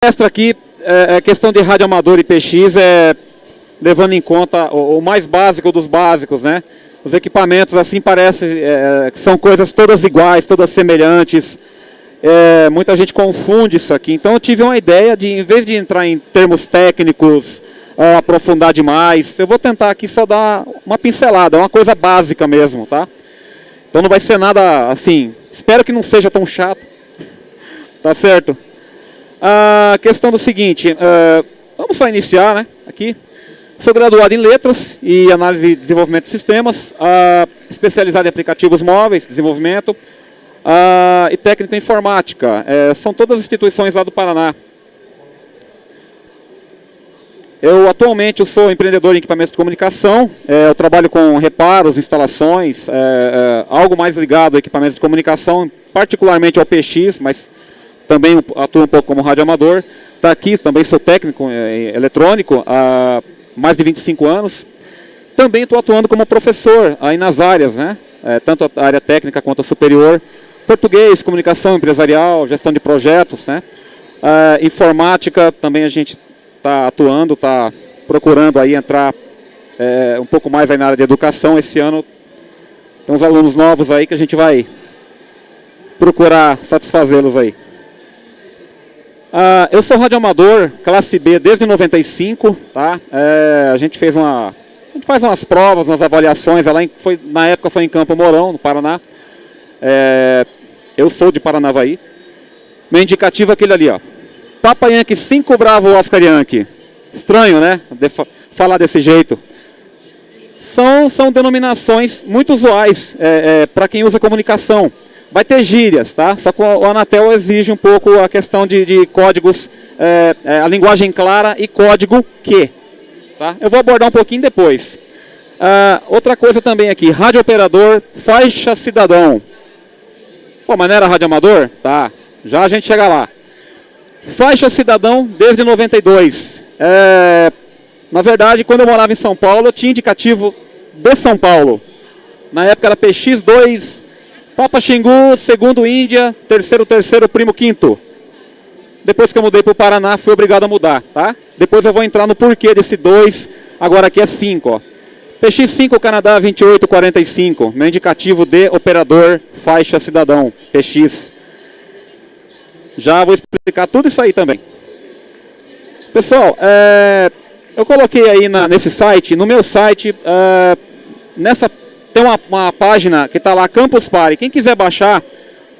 Palestra aqui, questão de rádio amador e PX, levando em conta o mais básico dos básicos, né? Os equipamentos, assim, parece que são coisas todas iguais, todas semelhantes. Muita gente confunde isso aqui. Então eu tive uma ideia de, em vez de entrar em termos técnicos, aprofundar demais, eu vou tentar aqui só dar uma pincelada, uma coisa básica mesmo, tá? Então não vai ser nada assim, espero que não seja tão chato, tá certo? A questão do seguinte, vamos só iniciar, né, aqui. Sou graduado em Letras e Análise e Desenvolvimento de Sistemas, especializado em aplicativos móveis, desenvolvimento, e técnico em informática. São todas instituições lá do Paraná. Atualmente eu sou empreendedor em equipamentos de comunicação, eu trabalho com reparos, instalações, algo mais ligado a equipamentos de comunicação, particularmente ao PX, mas também atuo um pouco como radioamador. Tá aqui, também sou técnico eletrônico há mais de 25 anos. Também estou atuando como professor aí nas áreas, né? Tanto a área técnica quanto a superior. Português, comunicação empresarial, gestão de projetos, né? Informática, também a gente está atuando, está procurando aí entrar um pouco mais aí na área de educação. Esse ano tem uns alunos novos aí que a gente vai procurar satisfazê-los aí. Eu sou radioamador, classe B, desde 95, tá? A gente faz umas provas, umas avaliações, na época foi em Campo Mourão, no Paraná. Eu sou de Paranavaí. Meu indicativo é aquele ali, ó. Papa Yankee 5 Bravo Oscar Yankee. Estranho, né? Falar desse jeito. São denominações muito usuais para quem usa comunicação. Vai ter gírias, tá? Só que o Anatel exige um pouco a questão de códigos, a linguagem clara e código Q. Tá? Eu vou abordar um pouquinho depois. Outra coisa também aqui, rádio operador, faixa cidadão. Pô, mas não era rádio amador? Tá, já a gente chega lá. Faixa cidadão desde 92. Na verdade, quando eu morava em São Paulo, eu tinha indicativo de São Paulo. Na época era PX2... Papa Xingu, segundo Índia, terceiro, primo quinto. Depois que eu mudei para o Paraná, fui obrigado a mudar, tá? Depois eu vou entrar no porquê desse 2, agora aqui é 5, ó. PX5 Canadá 2845, meu indicativo de operador, faixa cidadão, PX. Já vou explicar tudo isso aí também. Pessoal, eu coloquei aí nesse site, no meu site, tem uma página que está lá, Campus Party. Quem quiser baixar,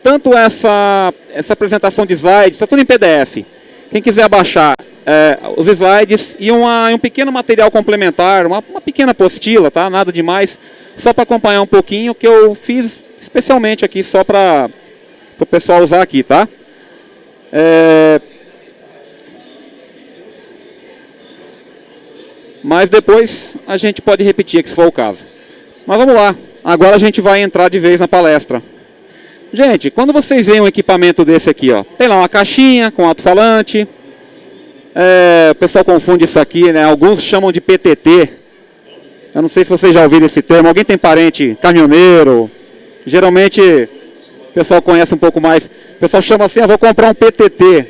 tanto essa apresentação de slides, está tudo em PDF. Quem quiser baixar os slides e um pequeno material complementar, uma pequena apostila, tá? Nada demais, só para acompanhar um pouquinho, que eu fiz especialmente aqui, só para o pessoal usar aqui, tá? Mas depois a gente pode repetir aqui, se for o caso. Mas vamos lá, agora a gente vai entrar de vez na palestra. Gente, quando vocês veem um equipamento desse aqui, ó, tem lá uma caixinha com alto-falante. O pessoal confunde isso aqui, né? Alguns chamam de PTT. Eu não sei se vocês já ouviram esse termo. Alguém tem parente caminhoneiro? Geralmente o pessoal conhece um pouco mais. O pessoal chama assim, vou comprar um PTT.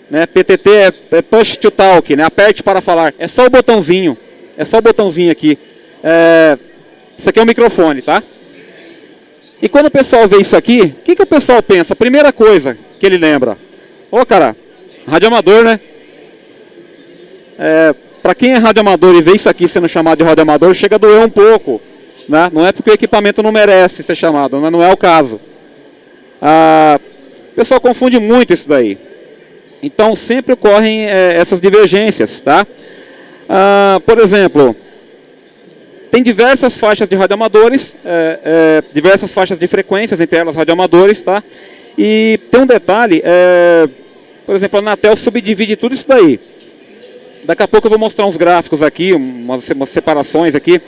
Né? PTT é Push to Talk, né? Aperte para falar. É só o botãozinho. É só o botãozinho aqui. Isso aqui é um microfone, tá? E quando o pessoal vê isso aqui, o que o pessoal pensa? A primeira coisa que ele lembra. Cara, radioamador, né? Para quem é radioamador e vê isso aqui sendo chamado de radioamador, chega a doer um pouco. Né? Não é porque o equipamento não merece ser chamado, mas não é o caso. O pessoal confunde muito isso daí. Então sempre ocorrem essas divergências, tá? Por exemplo... Tem diversas faixas de radioamadores, diversas faixas de frequências, entre elas radioamadores, tá? E tem um detalhe, por exemplo, a Anatel subdivide tudo isso daí. Daqui a pouco eu vou mostrar uns gráficos aqui, umas separações aqui.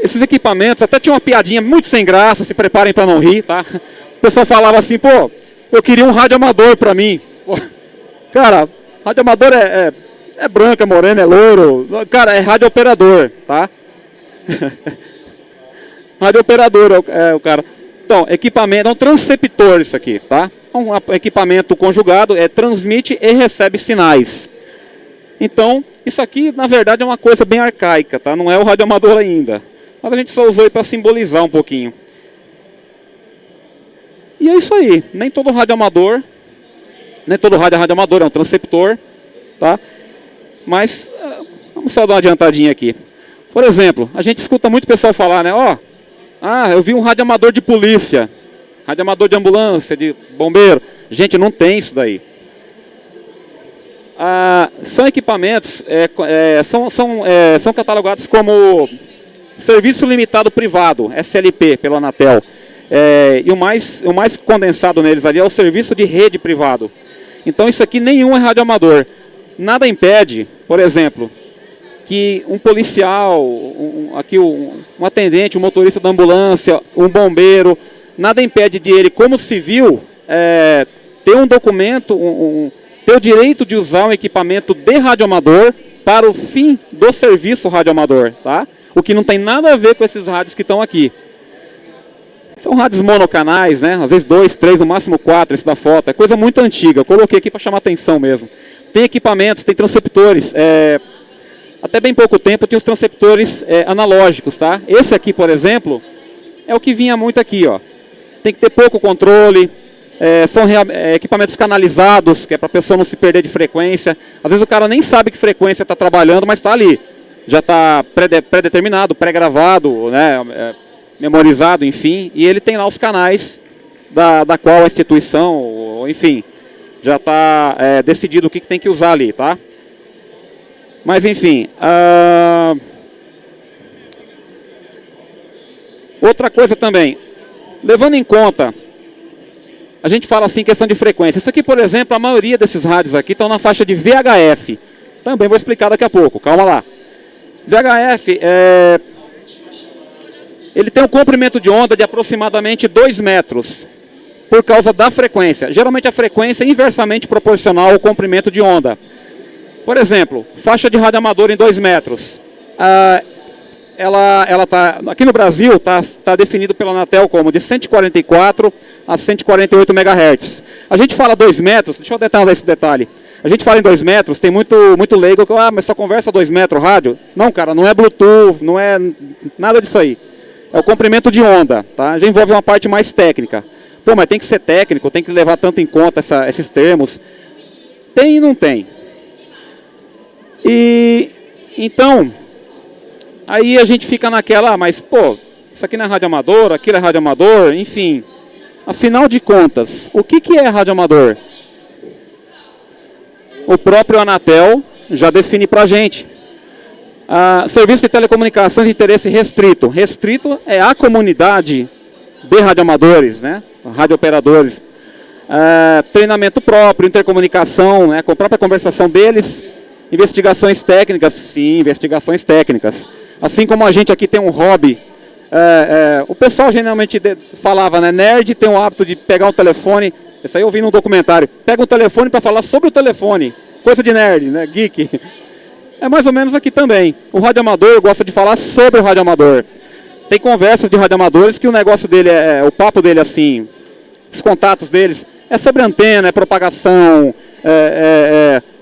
Esses equipamentos, até tinha uma piadinha muito sem graça, se preparem para não rir, tá? O pessoal falava assim, pô, eu queria um radioamador para mim. Pô, cara, radioamador é branco, é moreno, é loiro. Cara, é radiooperador, tá? Radiooperador é o cara. Então, equipamento, é um transceptor isso aqui, tá? Um equipamento conjugado, transmite e recebe sinais. Então, isso aqui, na verdade, é uma coisa bem arcaica, tá? Não é o radioamador ainda. Mas a gente só usou para simbolizar um pouquinho. E é isso aí. Nem todo radioamador é radioamador, é um transceptor, tá? Mas, vamos só dar uma adiantadinha aqui. Por exemplo, a gente escuta muito pessoal falar, né? Eu vi um radioamador de polícia, radioamador de ambulância, de bombeiro. Gente, não tem isso daí. São equipamentos, são catalogados como Serviço Limitado Privado, SLP, pela Anatel. E o mais condensado neles ali é o Serviço de Rede Privado. Então isso aqui nenhum é radioamador. Nada impede, por exemplo, que um policial, um atendente, um motorista da ambulância, um bombeiro, nada impede de ele, como civil, ter um documento, ter o direito de usar um equipamento de radioamador para o fim do serviço radioamador, tá? O que não tem nada a ver com esses rádios que estão aqui. São rádios monocanais, né? Às vezes 2, 3, no máximo 4, esse da foto. É coisa muito antiga, eu coloquei aqui para chamar atenção mesmo. Tem equipamentos, tem transceptores. Até bem pouco tempo tinha os transceptores analógicos, tá? Esse aqui, por exemplo, é o que vinha muito aqui, ó. Tem que ter pouco controle, são equipamentos canalizados, que é para a pessoa não se perder de frequência. Às vezes o cara nem sabe que frequência está trabalhando, mas está ali. Já está pré-determinado, pré-gravado, né? Memorizado, enfim. E ele tem lá os canais da qual a instituição, enfim, já está decidido o que tem que usar ali, tá? Mas enfim, outra coisa também, levando em conta, a gente fala assim, questão de frequência. Isso aqui, por exemplo, a maioria desses rádios aqui estão na faixa de VHF. Também vou explicar daqui a pouco, calma lá. VHF, ele tem um comprimento de onda de aproximadamente 2 metros, por causa da frequência. Geralmente a frequência é inversamente proporcional ao comprimento de onda. Por exemplo, faixa de radioamador em 2 metros. Ela tá, aqui no Brasil está definido pela Anatel como de 144 a 148 MHz. A gente fala 2 metros, deixa eu detalhar esse detalhe. A gente fala em 2 metros, tem muito leigo que mas só conversa 2 metros rádio. Não, cara, não é Bluetooth, não é nada disso aí. É o comprimento de onda, tá? Já envolve uma parte mais técnica. Pô, mas tem que ser técnico, tem que levar tanto em conta esses termos. Tem e não tem. E então, aí a gente fica naquela, mas pô, isso aqui não é radioamador, aquilo é radioamador, enfim. Afinal de contas, o que é radioamador? O próprio Anatel já define pra gente. Serviço de telecomunicação de interesse restrito. Restrito é a comunidade de radioamadores, né? Radiooperadores. Treinamento próprio, intercomunicação, né? Com a própria conversação deles. Investigações técnicas, sim, investigações técnicas. Assim como a gente aqui tem um hobby, o pessoal geralmente falava, né, nerd tem o hábito de pegar um telefone, isso aí eu vi num documentário, pega um telefone para falar sobre o telefone, coisa de nerd, né, geek. É mais ou menos aqui também. O radioamador gosta de falar sobre o radioamador. Tem conversas de radioamadores que o negócio dele, o papo dele assim, os contatos deles, é sobre antena, é propagação,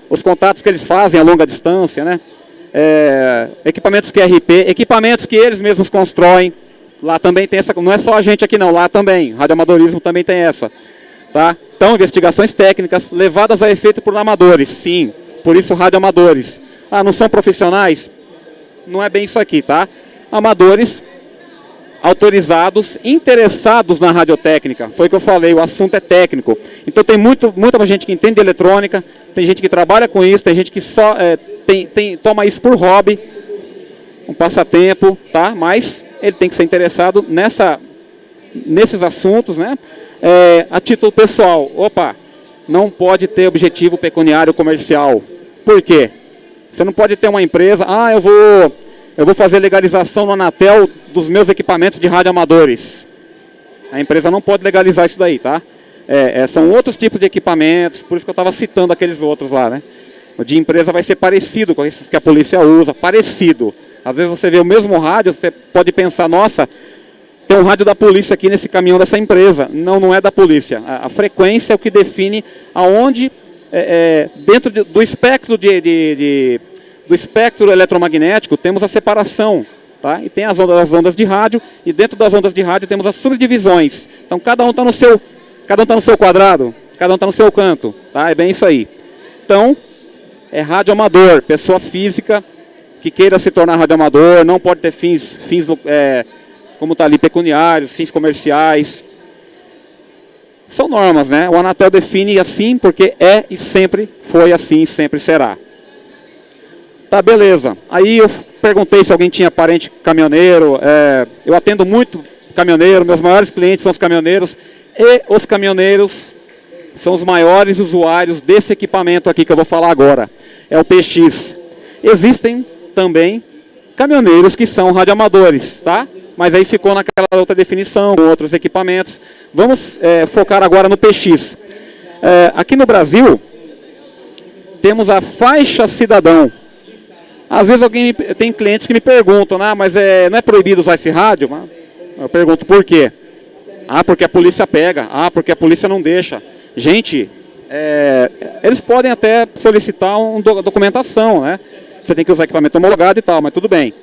os contatos que eles fazem a longa distância, né? Equipamentos QRP, equipamentos que eles mesmos constroem. Lá também tem essa, não é só a gente aqui não, lá também, radioamadorismo também tem essa. Tá? Então, investigações técnicas levadas a efeito por amadores, sim, por isso radioamadores. Não são profissionais? Não é bem isso aqui, tá? Amadores autorizados, interessados na radiotécnica. Foi o que eu falei, o assunto é técnico. Então tem muita gente que entende de eletrônica, tem gente que trabalha com isso, tem gente que só toma isso por hobby, um passatempo, tá? Mas ele tem que ser interessado nesses assuntos, né? A título pessoal. Opa, não pode ter objetivo pecuniário comercial. Por quê? Você não pode ter uma empresa, eu vou fazer legalização no Anatel dos meus equipamentos de radioamadores. A empresa não pode legalizar isso daí, tá? São outros tipos de equipamentos, por isso que eu estava citando aqueles outros lá, né? O de empresa vai ser parecido com esses que a polícia usa, parecido. Às vezes você vê o mesmo rádio, você pode pensar, nossa, tem um rádio da polícia aqui nesse caminhão dessa empresa. Não, não é da polícia. A frequência é o que define aonde, dentro do espectro do espectro eletromagnético, temos a separação. Tá? E tem as ondas de rádio, e dentro das ondas de rádio temos as subdivisões. Então cada um está no seu quadrado, cada um está no seu canto. Tá? É bem isso aí. Então, é rádio amador, pessoa física que queira se tornar radioamador, não pode ter fins como está ali, pecuniários, fins comerciais. São normas, né? O Anatel define assim porque é e sempre foi assim e sempre será. Tá, beleza. Aí eu perguntei se alguém tinha parente caminhoneiro. Eu atendo muito caminhoneiro, meus maiores clientes são os caminhoneiros. E os caminhoneiros são os maiores usuários desse equipamento aqui que eu vou falar agora. É o PX. Existem também caminhoneiros que são radioamadores, tá? Mas aí ficou naquela outra definição, com outros equipamentos. Vamos focar agora no PX. Aqui no Brasil, temos a faixa cidadão. Às vezes tem clientes que me perguntam, mas não é proibido usar esse rádio? Eu pergunto por quê? Porque a polícia pega. Porque a polícia não deixa. Gente, eles podem até solicitar uma documentação, né? Você tem que usar equipamento homologado e tal, mas tudo bem.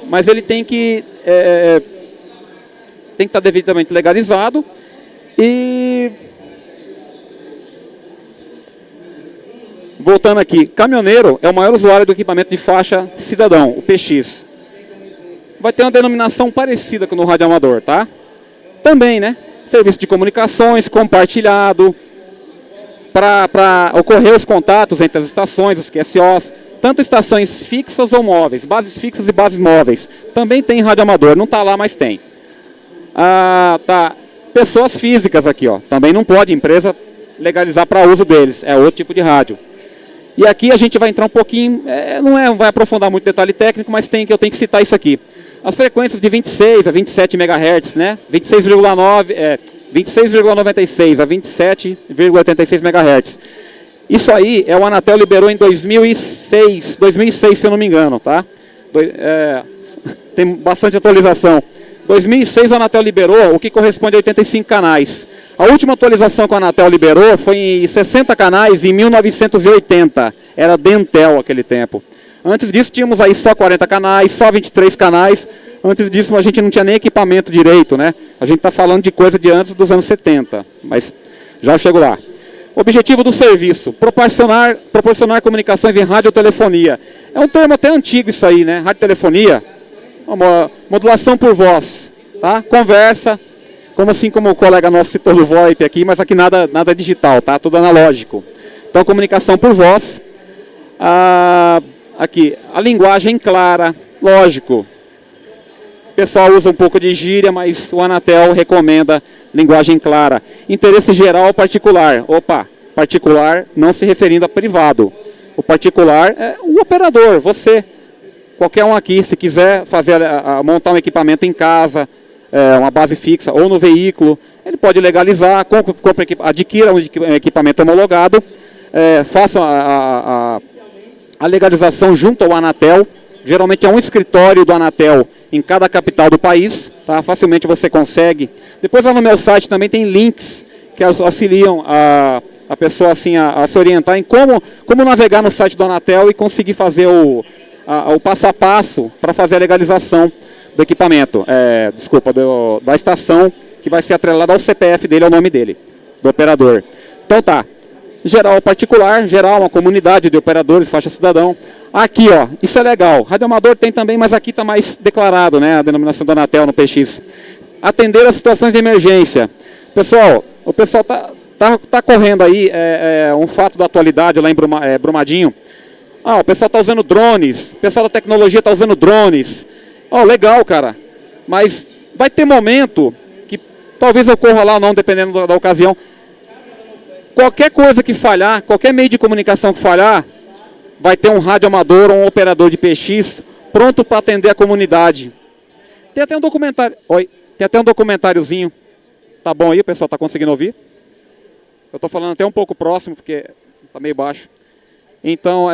Mas ele tem que estar devidamente legalizado e... Voltando aqui, caminhoneiro é o maior usuário do equipamento de faixa cidadão, o PX. Vai ter uma denominação parecida com o radioamador, tá? Também, né? Serviço de comunicações compartilhado para ocorrer os contatos entre as estações, os QSOs, tanto estações fixas ou móveis, bases fixas e bases móveis. Também tem radioamador, não está lá, mas tem. Tá. Pessoas físicas aqui, ó. Também não pode empresa legalizar para uso deles, é outro tipo de rádio. E aqui a gente vai entrar um pouquinho, não vai aprofundar muito detalhe técnico, mas eu tenho que citar isso aqui. As frequências de 26 a 27 MHz, né? 26,96 a 27,86 MHz. Isso aí o Anatel liberou em 2006, se eu não me engano, tá? Tem bastante atualização. 2006 o Anatel liberou o que corresponde a 85 canais. A última atualização que o Anatel liberou foi em 60 canais em 1980. Era Dentel aquele tempo. Antes disso tínhamos aí só 40 canais, só 23 canais. Antes disso a gente não tinha nem equipamento direito, né? A gente está falando de coisa de antes dos anos 70, mas já chego lá. Objetivo do serviço, proporcionar comunicações em radiotelefonia. É um termo até antigo isso aí, né? Radiotelefonia. Modulação por voz, tá? Conversa, como o colega nosso citou do VoIP aqui, mas aqui nada digital, tá? Tudo analógico. Então, comunicação por voz. Aqui, a linguagem clara, lógico. O pessoal usa um pouco de gíria, mas o Anatel recomenda linguagem clara. Interesse geral particular. Particular não se referindo a privado. O particular é o operador, você. Qualquer um aqui, se quiser montar um equipamento em casa, uma base fixa ou no veículo, ele pode legalizar, adquira um equipamento homologado, faça a legalização junto ao Anatel. Geralmente é um escritório do Anatel em cada capital do país, tá? Facilmente você consegue. Depois lá no meu site também tem links que auxiliam a pessoa assim, a se orientar em como navegar no site do Anatel e conseguir fazer o passo a passo para fazer a legalização do equipamento, da estação, que vai ser atrelada ao CPF dele, ao nome dele, do operador. Então tá, geral particular, geral, uma comunidade de operadores, faixa cidadão. Aqui, ó, isso é legal, radioamador tem também, mas aqui está mais declarado, né, a denominação do Anatel no PX. Atender as situações de emergência. Pessoal, o pessoal tá correndo aí, um fato da atualidade lá em Brumadinho. O pessoal está usando drones, o pessoal da tecnologia está usando drones. Legal, cara. Mas vai ter momento que talvez ocorra lá ou não, dependendo da ocasião. Qualquer coisa que falhar, qualquer meio de comunicação que falhar, vai ter um radioamador ou um operador de PX pronto para atender a comunidade. Tem até um documentário. Tem até um documentáriozinho. Tá bom aí, o pessoal está conseguindo ouvir? Eu estou falando até um pouco próximo, porque está meio baixo. Então,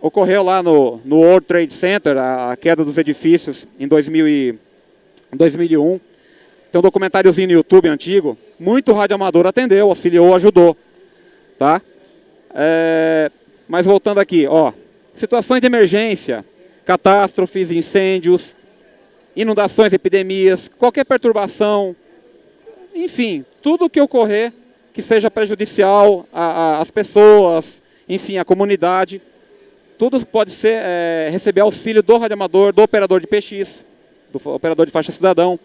ocorreu lá no World Trade Center a queda dos edifícios em 2001, em 2001. Tem um documentáriozinho no YouTube antigo. Muito radioamador atendeu, auxiliou, ajudou. Tá? Mas voltando aqui, ó. Situações de emergência, catástrofes, incêndios, inundações, epidemias, qualquer perturbação, enfim, tudo que ocorrer que seja prejudicial às pessoas, enfim, à comunidade, tudo pode ser receber auxílio do radioamador, do operador de PX, do operador de faixa cidadão.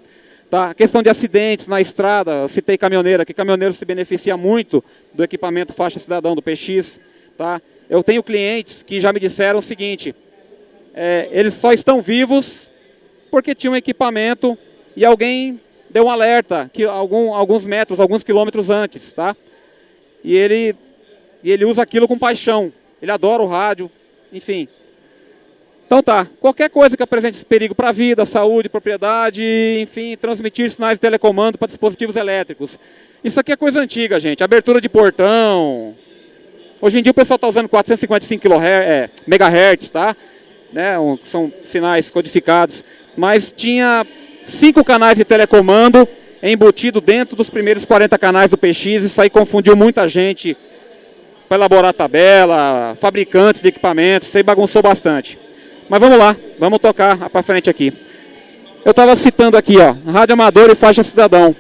Tá? Questão de acidentes na estrada, eu citei caminhoneiro, que caminhoneiro se beneficia muito do equipamento faixa cidadão, do PX. Tá? Eu tenho clientes que já me disseram o seguinte, eles só estão vivos porque tinham um equipamento e alguém deu um alerta que alguns metros, alguns quilômetros antes, tá? E ele usa aquilo com paixão. Ele adora o rádio, enfim. Então tá, qualquer coisa que apresente perigo para a vida, saúde, propriedade, enfim, transmitir sinais de telecomando para dispositivos elétricos. Isso aqui é coisa antiga, gente. Abertura de portão. Hoje em dia o pessoal está usando 455 MHz, tá? Né? São sinais codificados. Mas tinha 5 canais de telecomando embutido dentro dos primeiros 40 canais do PX. Isso aí confundiu muita gente para elaborar tabela, fabricantes de equipamentos. Isso aí bagunçou bastante. Mas vamos lá, vamos tocar para frente aqui. Eu estava citando aqui, ó, radioamador e faixa cidadão.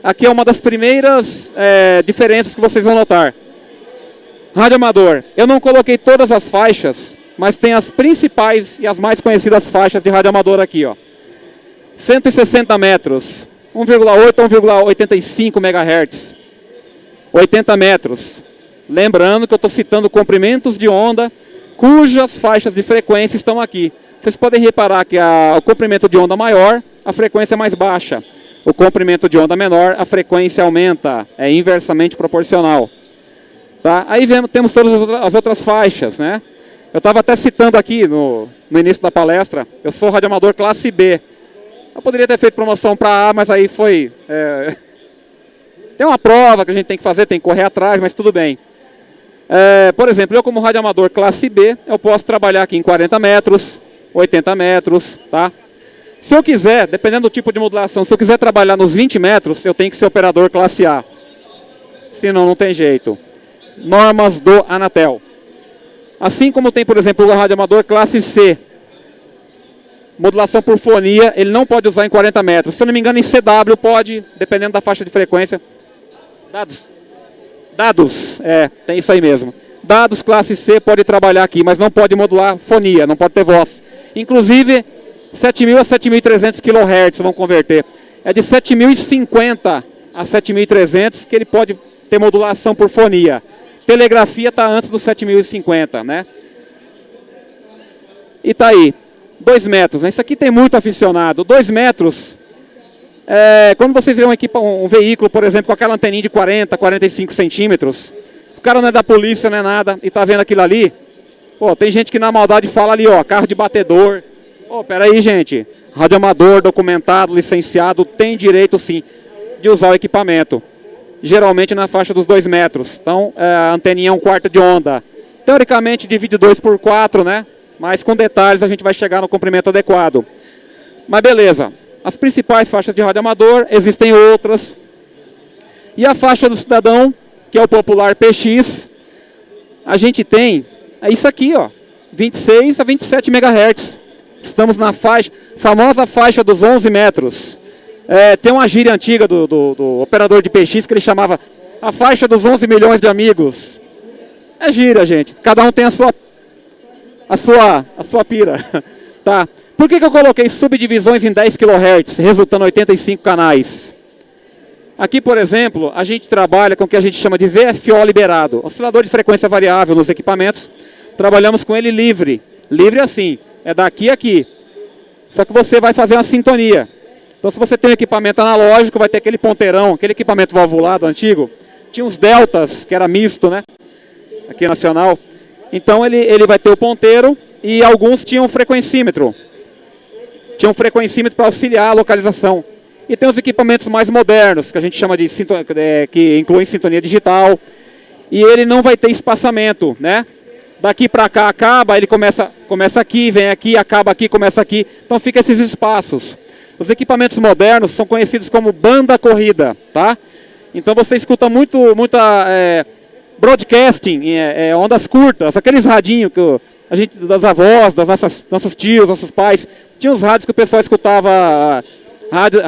Aqui é uma das primeiras diferenças que vocês vão notar. Radioamador, eu não coloquei todas as faixas, mas tem as principais e as mais conhecidas faixas de radioamador aqui, ó. 160 metros, 1,8 a 1,85 MHz, 80 metros. Lembrando que eu estou citando comprimentos de onda cujas faixas de frequência estão aqui. Vocês podem reparar que o comprimento de onda maior, a frequência é mais baixa. O comprimento de onda menor, a frequência aumenta, é inversamente proporcional. Tá? Aí temos todas as outras faixas, né? Eu estava até citando aqui no início da palestra, eu sou radioamador classe B. Eu poderia ter feito promoção para A, mas aí foi... Tem uma prova que a gente tem que fazer, tem que correr atrás, mas tudo bem. Por exemplo, eu como radioamador classe B, eu posso trabalhar aqui em 40 metros, 80 metros, tá? Se eu quiser, dependendo do tipo de modulação, se eu quiser trabalhar nos 20 metros, eu tenho que ser operador classe A. Senão não tem jeito. Normas do Anatel. Assim como tem, por exemplo, o radioamador classe C. Modulação por fonia, ele não pode usar em 40 metros. Se eu não me engano, em CW pode, dependendo da faixa de frequência. Dados, tem isso aí mesmo. Dados classe C pode trabalhar aqui, mas não pode modular fonia, não pode ter voz. Inclusive, 7.000 a 7.300 kHz vão converter. É de 7.050 a 7.300 que ele pode ter modulação por fonia. Telegrafia está antes do 7.050, né? E tá aí, 2 metros. Né? Isso aqui tem muito aficionado. 2 metros, quando vocês veem um veículo, por exemplo, com aquela anteninha de 40, 45 centímetros, o cara não é da polícia, não é nada, e tá vendo aquilo ali, pô, tem gente que na maldade fala ali, ó, carro de batedor. Pô, peraí, gente, radioamador, documentado, licenciado, tem direito sim de usar o equipamento. Geralmente na faixa dos 2 metros. Então, a anteninha é 1/4 de onda. Teoricamente, divide 2 por 4, né? Mas com detalhes a gente vai chegar no comprimento adequado. Mas beleza. As principais faixas de radioamador, existem outras. E a faixa do cidadão, que é o popular PX, a gente tem, é isso aqui, ó, 26 a 27 MHz. Estamos na famosa faixa dos 11 metros. Tem uma gíria antiga do operador de PX que ele chamava a faixa dos 11 milhões de amigos. É gíria, gente. Cada um tem a sua pira. Tá? Por que eu coloquei subdivisões em 10 kHz, resultando em 85 canais? Aqui, por exemplo, a gente trabalha com o que a gente chama de VFO liberado, oscilador de frequência variável nos equipamentos. Trabalhamos com ele livre. Livre assim, é daqui a aqui. Só que você vai fazer uma sintonia. Então, se você tem um equipamento analógico, vai ter aquele ponteirão, aquele equipamento valvulado antigo. Tinha uns deltas, que era misto, né? Aqui nacional. Então, ele vai ter o ponteiro e alguns tinham frequencímetro. Tinha um frequencímetro para auxiliar a localização. E tem os equipamentos mais modernos, que a gente chama de que incluem sintonia digital. E ele não vai ter espaçamento, né? Daqui para cá acaba, ele começa aqui, vem aqui, acaba aqui, começa aqui. Então fica esses espaços. Os equipamentos modernos são conhecidos como banda corrida, tá? Então você escuta muita broadcasting, ondas curtas, aqueles radinhos que das avós, das nossos tios, nossos pais, tinha os rádios que o pessoal escutava,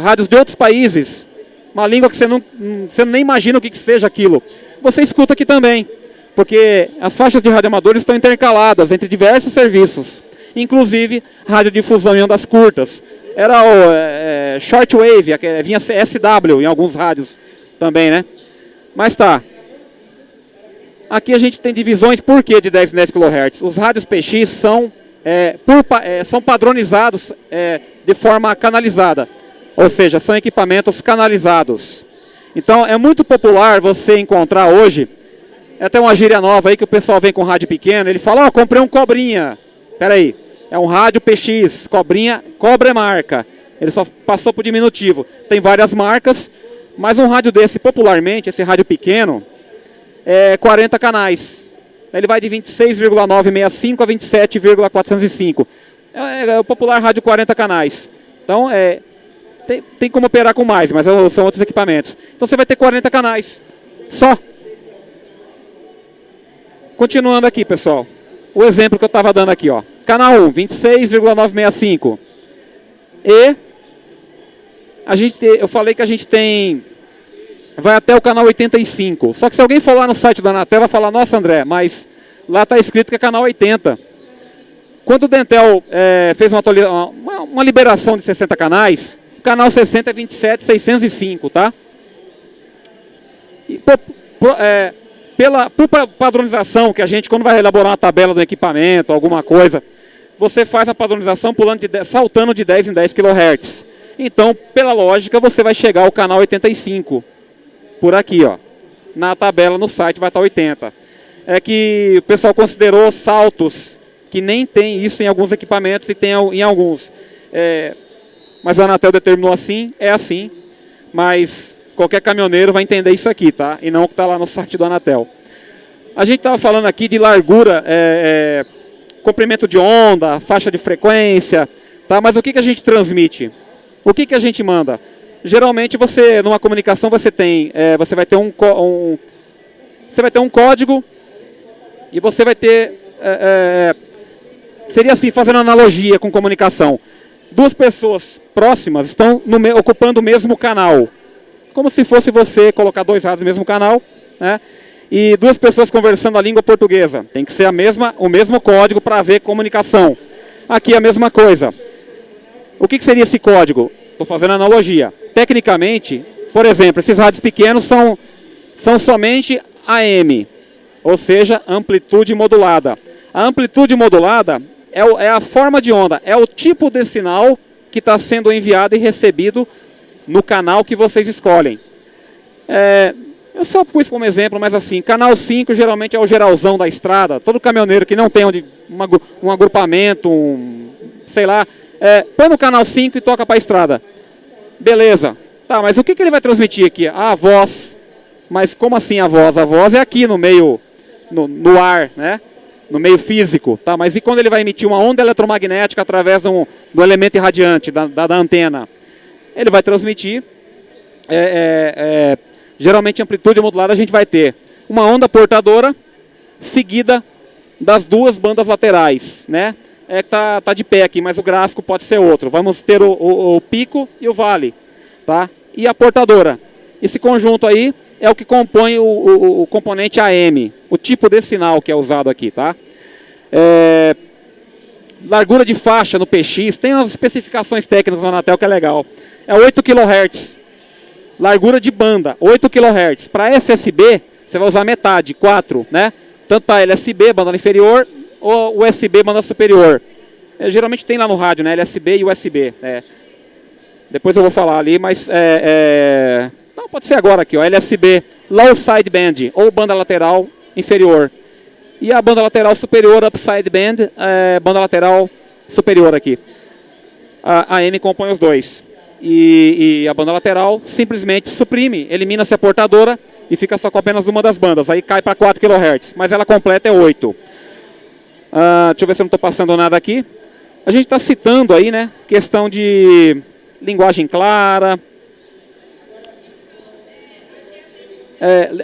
rádios de outros países, uma língua que você nem imagina o que seja aquilo. Você escuta aqui também, porque as faixas de radioamadores estão intercaladas entre diversos serviços, inclusive radiodifusão em ondas curtas. Era o shortwave, vinha SW em alguns rádios também, né? Mas tá. Aqui a gente tem divisões, por que de 10 e 10 kHz? Os rádios PX são padronizados de forma canalizada, ou seja, são equipamentos canalizados. Então é muito popular você encontrar hoje, é até uma gíria nova aí que o pessoal vem com rádio pequeno, ele fala, comprei um Cobrinha. Peraí, é um rádio PX, Cobrinha, Cobra é marca, ele só passou por diminutivo. Tem várias marcas, mas um rádio desse, popularmente, esse rádio pequeno, 40 canais. Ele vai de 26,965 a 27,405. É o popular rádio 40 canais. Então, tem como operar com mais, mas são outros equipamentos. Então você vai ter 40 canais. Só. Continuando aqui, pessoal. O exemplo que eu estava dando aqui, ó. Canal 1, 26,965. E eu falei que a gente tem... vai até o canal 85. Só que se alguém for lá no site da Anatel, vai falar, nossa André, mas lá está escrito que é canal 80. Quando o Dentel fez uma liberação de 60 canais, o canal 60 é 27.605, tá? E por padronização, que a gente, quando vai elaborar uma tabela do equipamento, alguma coisa, você faz a padronização saltando de 10 em 10 kHz. Então, pela lógica, você vai chegar ao canal 85. Por aqui, ó. Na tabela no site vai estar 80. É que o pessoal considerou saltos que nem tem isso em alguns equipamentos e tem em alguns. Mas a Anatel determinou assim, é assim. Mas qualquer caminhoneiro vai entender isso aqui, tá? E não o que está lá no site do Anatel. A gente estava falando aqui de largura, comprimento de onda, faixa de frequência, tá? Mas o que a gente transmite? O que a gente manda? Geralmente você, numa comunicação, você vai ter um código e você vai ter, seria assim, fazendo analogia com comunicação. Duas pessoas próximas estão ocupando o mesmo canal. Como se fosse você colocar dois rádios no mesmo canal, né? E duas pessoas conversando a língua portuguesa. Tem que ser o mesmo código para haver comunicação. Aqui a mesma coisa. O que seria esse código? Estou fazendo analogia. Tecnicamente, por exemplo, esses rádios pequenos são somente AM, ou seja, amplitude modulada. A amplitude modulada é a forma de onda, é o tipo de sinal que está sendo enviado e recebido no canal que vocês escolhem. Eu só pus como exemplo, mas assim, canal 5 geralmente é o geralzão da estrada. Todo caminhoneiro que não tem um agrupamento, sei lá, põe no canal 5 e toca para a estrada. Beleza. Tá, mas o que ele vai transmitir aqui? A voz. Mas como assim a voz? A voz é aqui no meio, no ar, né? No meio físico. Tá? Mas e quando ele vai emitir uma onda eletromagnética através do elemento irradiante da antena? Ele vai transmitir, geralmente amplitude modulada a gente vai ter uma onda portadora seguida das duas bandas laterais, né? Tá de pé aqui, mas o gráfico pode ser outro. Vamos ter o pico e o vale, tá? E a portadora. Esse conjunto aí é o que compõe o componente AM, o tipo de sinal que é usado aqui, tá? Largura de faixa no PX, tem umas especificações técnicas na Anatel que é legal. É 8 kHz. Largura de banda, 8 kHz. Para SSB, você vai usar metade, 4, né? Tanto para LSB, banda inferior, ou USB, banda superior. Geralmente tem lá no rádio, né? LSB e USB. Depois eu vou falar ali, mas... Não, pode ser agora aqui, ó. LSB, Low Sideband, ou banda lateral inferior. E a banda lateral superior, Upside Band, banda lateral superior aqui. A AM compõe os dois. E a banda lateral simplesmente suprime, elimina-se a portadora e fica só com apenas uma das bandas. Aí cai para 4 kHz, mas ela completa é 8. Deixa eu ver se eu não estou passando nada aqui. A gente está citando aí, né, questão de linguagem clara.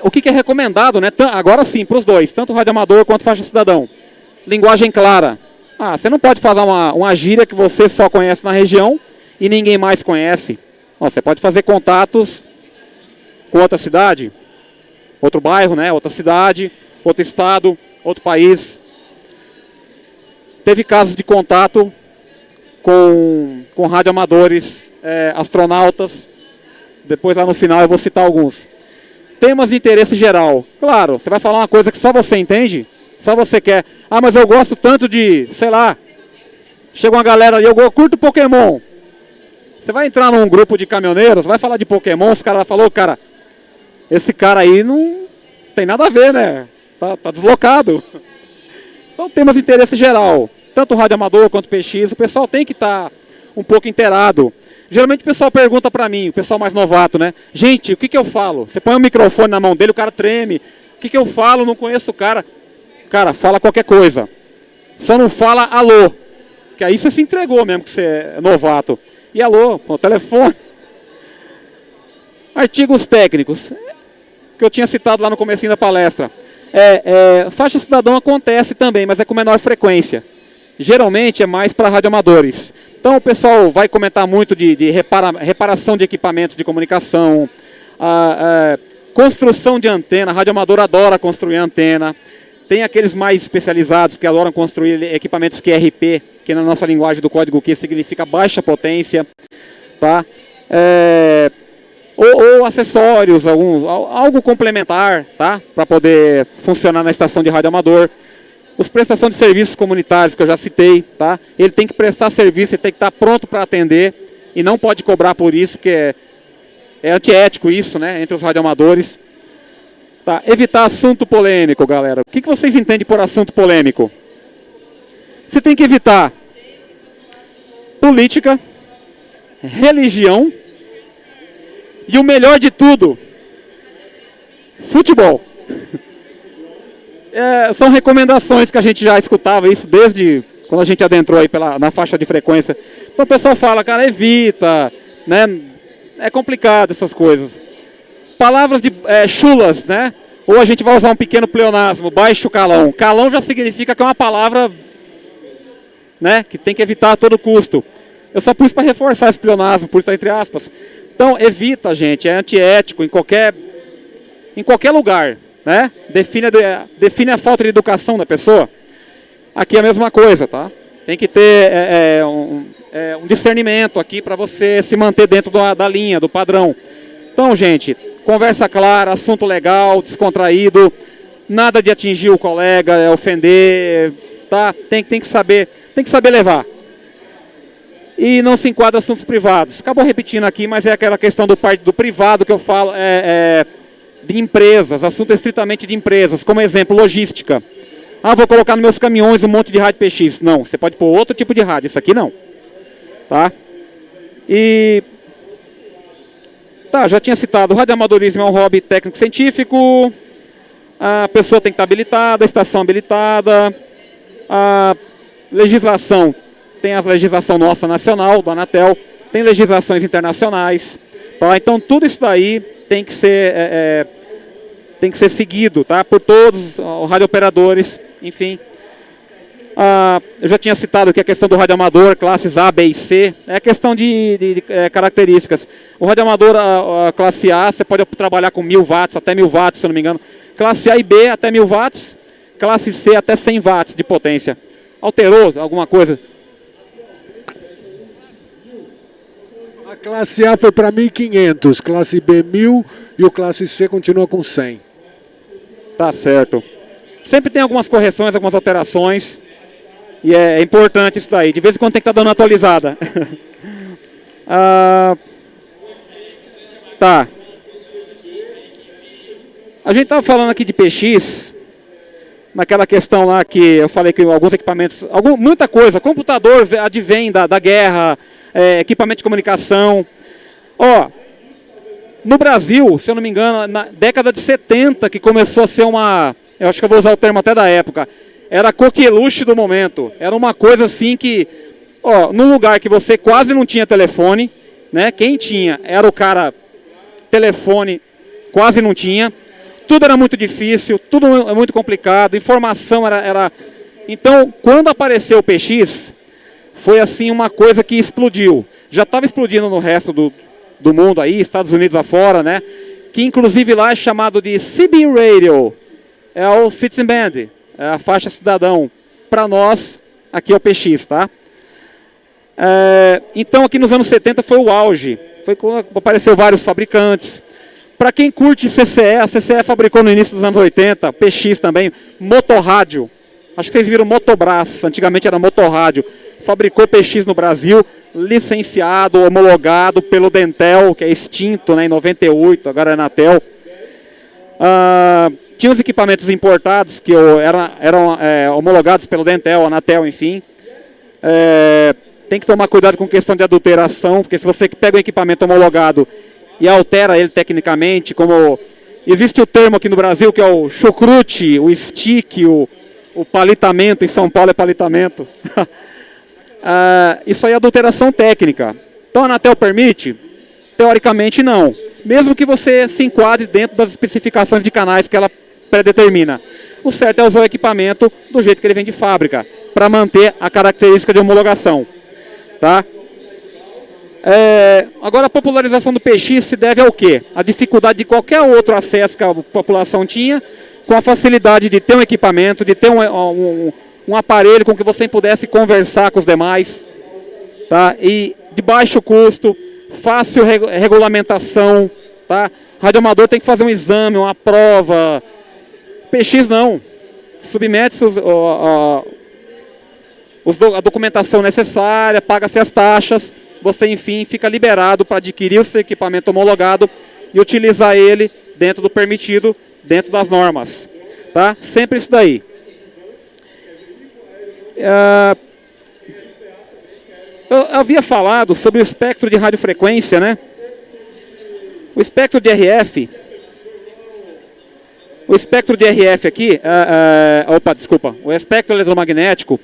O que é recomendado, né? Agora sim, para os dois, tanto o rádio amador quanto faixa cidadão. Linguagem clara. Você não pode fazer uma gíria que você só conhece na região e ninguém mais conhece. Você pode fazer contatos com outra cidade, outro bairro, né? Outra cidade, outro estado, outro país. Teve casos de contato com radioamadores, astronautas. Depois lá no final eu vou citar alguns. Temas de interesse geral. Claro, você vai falar uma coisa que só você entende, só você quer. Mas eu gosto tanto de, sei lá, chega uma galera ali, eu curto Pokémon. Você vai entrar num grupo de caminhoneiros, vai falar de Pokémon, os caras falam, cara, esse cara aí não tem nada a ver, né? Tá deslocado. Então temas de interesse geral. Tanto o rádio amador quanto o PX, o pessoal tem que estar um pouco inteirado. Geralmente o pessoal pergunta pra mim, o pessoal mais novato, né? Gente, o que eu falo? Você põe um microfone na mão dele, o cara treme. O que eu falo? Não conheço o cara. Cara, fala qualquer coisa. Só não fala alô. Que aí você se entregou mesmo que você é novato. E alô, pô, telefone. Artigos técnicos. Que eu tinha citado lá no comecinho da palestra. Faixa cidadão acontece também, mas é com menor frequência. Geralmente é mais para radioamadores. Então o pessoal vai comentar muito de reparação de equipamentos de comunicação, construção de antena. A radioamador adora construir antena. Tem aqueles mais especializados que adoram construir equipamentos QRP, que na nossa linguagem do código Q significa baixa potência. Tá? Ou acessórios, algo complementar, tá? Para poder funcionar na estação de radioamador. Os prestação de serviços comunitários que eu já citei, tá? Ele tem que prestar serviço, ele tem que estar pronto para atender e não pode cobrar por isso, porque é antiético isso, né? Entre os radioamadores. Tá? Evitar assunto polêmico, galera. O que vocês entendem por assunto polêmico? Você tem que evitar política, religião e o melhor de tudo, futebol. São recomendações que a gente já escutava isso desde quando a gente adentrou aí na faixa de frequência. Então o pessoal fala, cara, evita, né? É complicado essas coisas. Palavras chulas, né? Ou a gente vai usar um pequeno pleonasmo, baixo calão. Calão já significa que é uma palavra, né? Que tem que evitar a todo custo. Eu só pus para reforçar esse pleonasmo, pus entre aspas. Então evita, gente, é antiético em qualquer lugar. Né? Define a falta de educação da pessoa. Aqui é a mesma coisa, tá? Tem que ter um discernimento aqui para você se manter dentro da linha, do padrão. Então, gente, conversa clara, assunto legal, descontraído, nada de atingir o colega, ofender, tá? Tem que saber levar. E não se enquadra assuntos privados. Acabou repetindo aqui, mas é aquela questão do privado que eu falo, de empresas, assunto estritamente de empresas, como exemplo, logística. Vou colocar nos meus caminhões um monte de rádio PX. Não, você pode pôr outro tipo de rádio, isso aqui não. Tá? Já tinha citado, o radioamadorismo é um hobby técnico-científico, a pessoa tem que estar habilitada, a estação habilitada, a legislação, tem a legislação nossa nacional, do Anatel, tem legislações internacionais. Tá? Então tudo isso daí tem que ser seguido, tá? Por todos os radiooperadores, enfim. Eu já tinha citado que a questão do radioamador, classes A, B e C, é questão de características. O radioamador, a classe A, você pode trabalhar com 1000 watts, até 1000 watts, se eu não me engano. Classe A e B, até 1000 watts. Classe C, até 100 watts de potência. Alterou alguma coisa? A classe A foi para 1.500, classe B 1.000 e o classe C continua com 100. Tá certo. Sempre tem algumas correções, algumas alterações. E é importante isso daí. De vez em quando tem que estar dando uma atualizada. Tá. A gente estava falando aqui de PX. Naquela questão lá que eu falei que alguns equipamentos... muita coisa. Computador advém da guerra... equipamento de comunicação. No Brasil, se eu não me engano, na década de 70, que começou a ser eu acho que eu vou usar o termo até da época, era a coqueluche do momento. Era uma coisa assim que, num lugar que você quase não tinha telefone, né? Quem tinha era o cara, telefone quase não tinha, tudo era muito difícil, tudo muito complicado, informação era... Então, quando apareceu o PX, foi assim uma coisa que explodiu. Já estava explodindo no resto do mundo aí, Estados Unidos afora, né? Que inclusive lá é chamado de CB Radio, é o Citizen Band, é a faixa cidadão. Para nós, aqui é o PX, tá? Então aqui nos anos 70 foi o auge, foi quando apareceu vários fabricantes. Para quem curte CCE, a CCE fabricou no início dos anos 80, PX também, motorrádio. Acho que vocês viram Motobras, antigamente era motorrádio. Fabricou PX no Brasil, licenciado, homologado pelo Dentel, que é extinto, né, em 98, agora é Anatel. Tinha os equipamentos importados que eram homologados pelo Dentel, Anatel, enfim. Tem que tomar cuidado com questão de adulteração, porque se você pega um equipamento homologado e altera ele tecnicamente, como existe o termo aqui no Brasil que é o chucrute, o stick, o palitamento, em São Paulo é palitamento. Isso aí é adulteração técnica. Então a Anatel permite? Teoricamente não. Mesmo que você se enquadre dentro das especificações de canais que ela predetermina. O certo é usar o equipamento do jeito que ele vem de fábrica, para manter a característica de homologação. Tá? Agora a popularização do PX se deve ao quê? A dificuldade de qualquer outro acesso que a população tinha, com a facilidade de ter um equipamento, de ter um aparelho com que você pudesse conversar com os demais, tá? E de baixo custo, fácil regulamentação, tá? Radioamador tem que fazer um exame, uma prova. PX não. Submete a documentação necessária, paga-se as taxas, você enfim fica liberado para adquirir o seu equipamento homologado e utilizar ele dentro do permitido, dentro das normas, tá? Sempre isso daí. Eu havia falado sobre o espectro de radiofrequência, né? O espectro de RF, aqui, o espectro eletromagnético,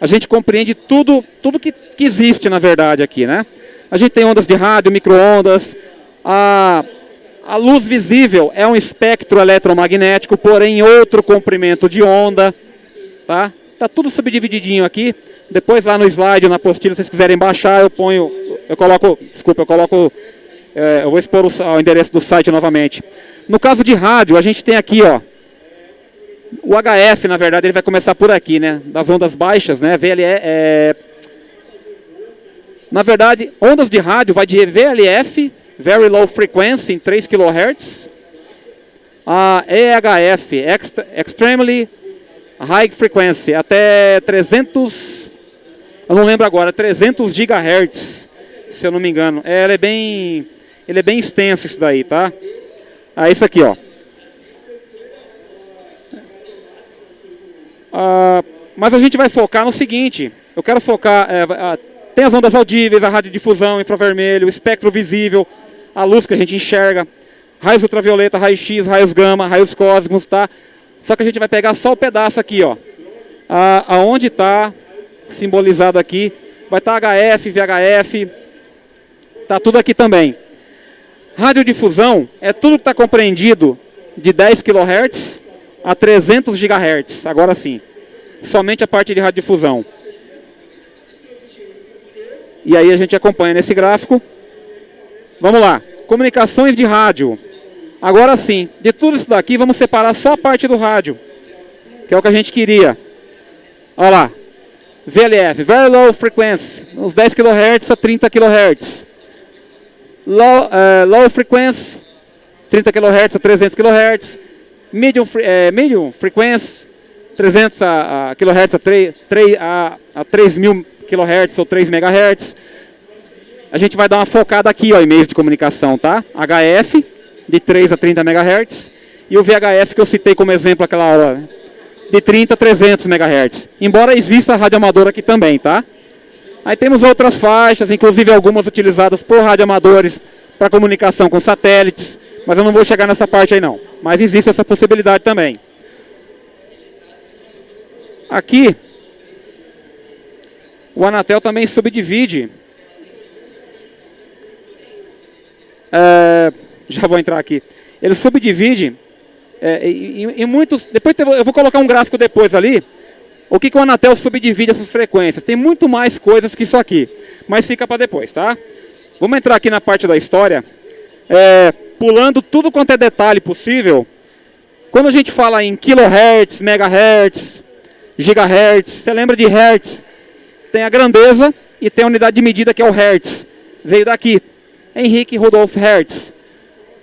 a gente compreende tudo que existe na verdade aqui, né? A gente tem ondas de rádio, micro-ondas, a luz visível é um espectro eletromagnético, porém outro comprimento de onda, tá? Tá tudo subdivididinho aqui. Depois lá no slide, na apostila, se vocês quiserem baixar, eu vou expor o endereço do site novamente. No caso de rádio, a gente tem aqui, ó, o HF, na verdade, ele vai começar por aqui, né? Das ondas baixas, né? Na verdade, ondas de rádio vai de VLF, Very Low Frequency, em 3 kHz, a EHF, Extremely High Frequency, até 300, eu não lembro agora, 300 GHz, se eu não me engano. Ele é bem extenso isso daí, tá? Isso aqui, ó. Mas a gente vai focar no seguinte, eu quero focar, tem as ondas audíveis, a radiodifusão, infravermelho, o espectro visível, a luz que a gente enxerga, raios ultravioleta, raio-x, raios gama, raios cósmicos, tá? Só que a gente vai pegar só o pedaço aqui, ó. Aonde está simbolizado aqui, vai estar HF, VHF, tá tudo aqui também. Radiodifusão é tudo que está compreendido de 10 kHz a 300 GHz, agora sim. Somente a parte de radiodifusão. E aí a gente acompanha nesse gráfico. Vamos lá, comunicações de rádio. Agora sim, de tudo isso daqui, vamos separar só a parte do rádio, que é o que a gente queria. Olha lá, VLF, Very Low Frequency, uns 10 kHz a 30 kHz. Low Frequency, 30 kHz a 300 kHz. Medium Frequency, 300 kHz a 3.000 kHz ou 3 MHz. A gente vai dar uma focada aqui, ó, em meios de comunicação, tá? HF, de 3 a 30 MHz, e o VHF que eu citei como exemplo aquela hora, né? De 30 a 300 MHz. Embora exista radioamador aqui também, tá? Aí temos outras faixas, inclusive algumas utilizadas por radioamadores para comunicação com satélites, mas eu não vou chegar nessa parte aí não. Mas existe essa possibilidade também. Aqui, o Anatel também subdivide Já vou entrar aqui. Ele subdivide em muitos... Depois eu vou colocar um gráfico depois ali. O que o Anatel subdivide essas frequências? Tem muito mais coisas que isso aqui. Mas fica para depois, tá? Vamos entrar aqui na parte da história. Pulando tudo quanto é detalhe possível. Quando a gente fala em kilohertz, megahertz, gigahertz, você lembra de hertz? Tem a grandeza e tem a unidade de medida que é o hertz. Veio daqui. Henrique Rudolf Hertz.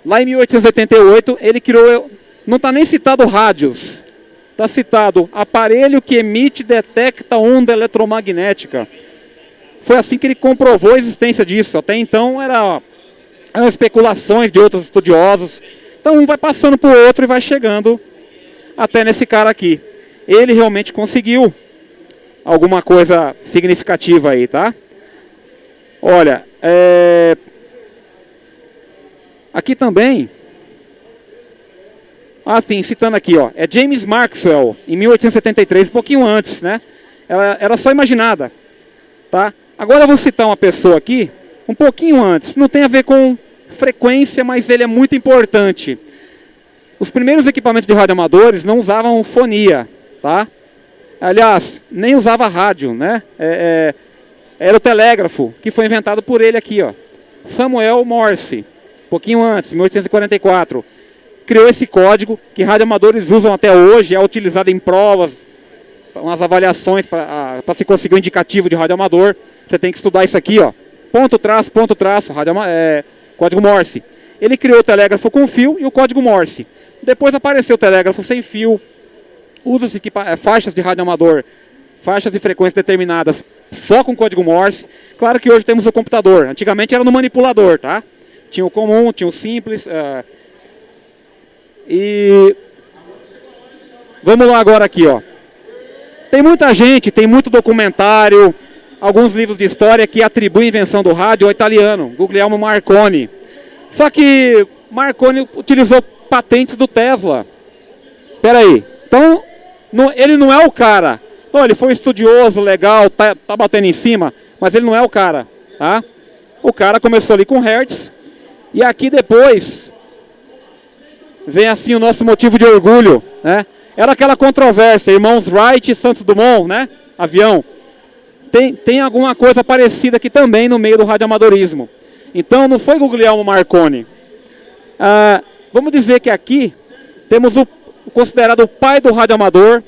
Lá em 1888 ele criou, não está nem citado rádios, está citado aparelho que emite e detecta onda eletromagnética. Foi assim que ele comprovou a existência disso. Até então eram especulações de outros estudiosos. Então um vai passando para o outro e vai chegando até nesse cara aqui. Ele realmente conseguiu alguma coisa significativa aí, tá? Olha, aqui também, sim, citando aqui, ó, é James Maxwell, em 1873, um pouquinho antes, né? Ela era só imaginada, tá? Agora eu vou citar uma pessoa aqui, um pouquinho antes, não tem a ver com frequência, mas ele é muito importante. Os primeiros equipamentos de radioamadores não usavam fonia, tá? Aliás, nem usava rádio, né? Era o telégrafo, que foi inventado por ele aqui, ó. Samuel Morse, um pouquinho antes, 1844, criou esse código que radioamadores usam até hoje, é utilizado em provas, umas avaliações para se conseguir um indicativo de radioamador. Você tem que estudar isso aqui, ó. Ponto, traço, código Morse. Ele criou o telégrafo com fio e o código Morse. Depois apareceu o telégrafo sem fio, usa-se faixas de radioamador, faixas de frequência determinadas só com código Morse. Claro que hoje temos o computador. Antigamente era no manipulador, tá? Tinha o comum, tinha o simples. E vamos lá agora aqui, ó. Tem muita gente, tem muito documentário, alguns livros de história que atribuem a invenção do rádio ao italiano, Guglielmo Marconi. Só que Marconi utilizou patentes do Tesla. Peraí, então ele não é o cara. Não, ele foi um estudioso, legal, tá batendo em cima, mas ele não é o cara, tá? O cara começou ali com Hertz, e aqui depois vem assim o nosso motivo de orgulho, né? Era aquela controvérsia, irmãos Wright e Santos Dumont, né? Avião. Tem alguma coisa parecida aqui também no meio do radioamadorismo. Então não foi Guglielmo Marconi. Vamos dizer que aqui temos o considerado o pai do radioamador.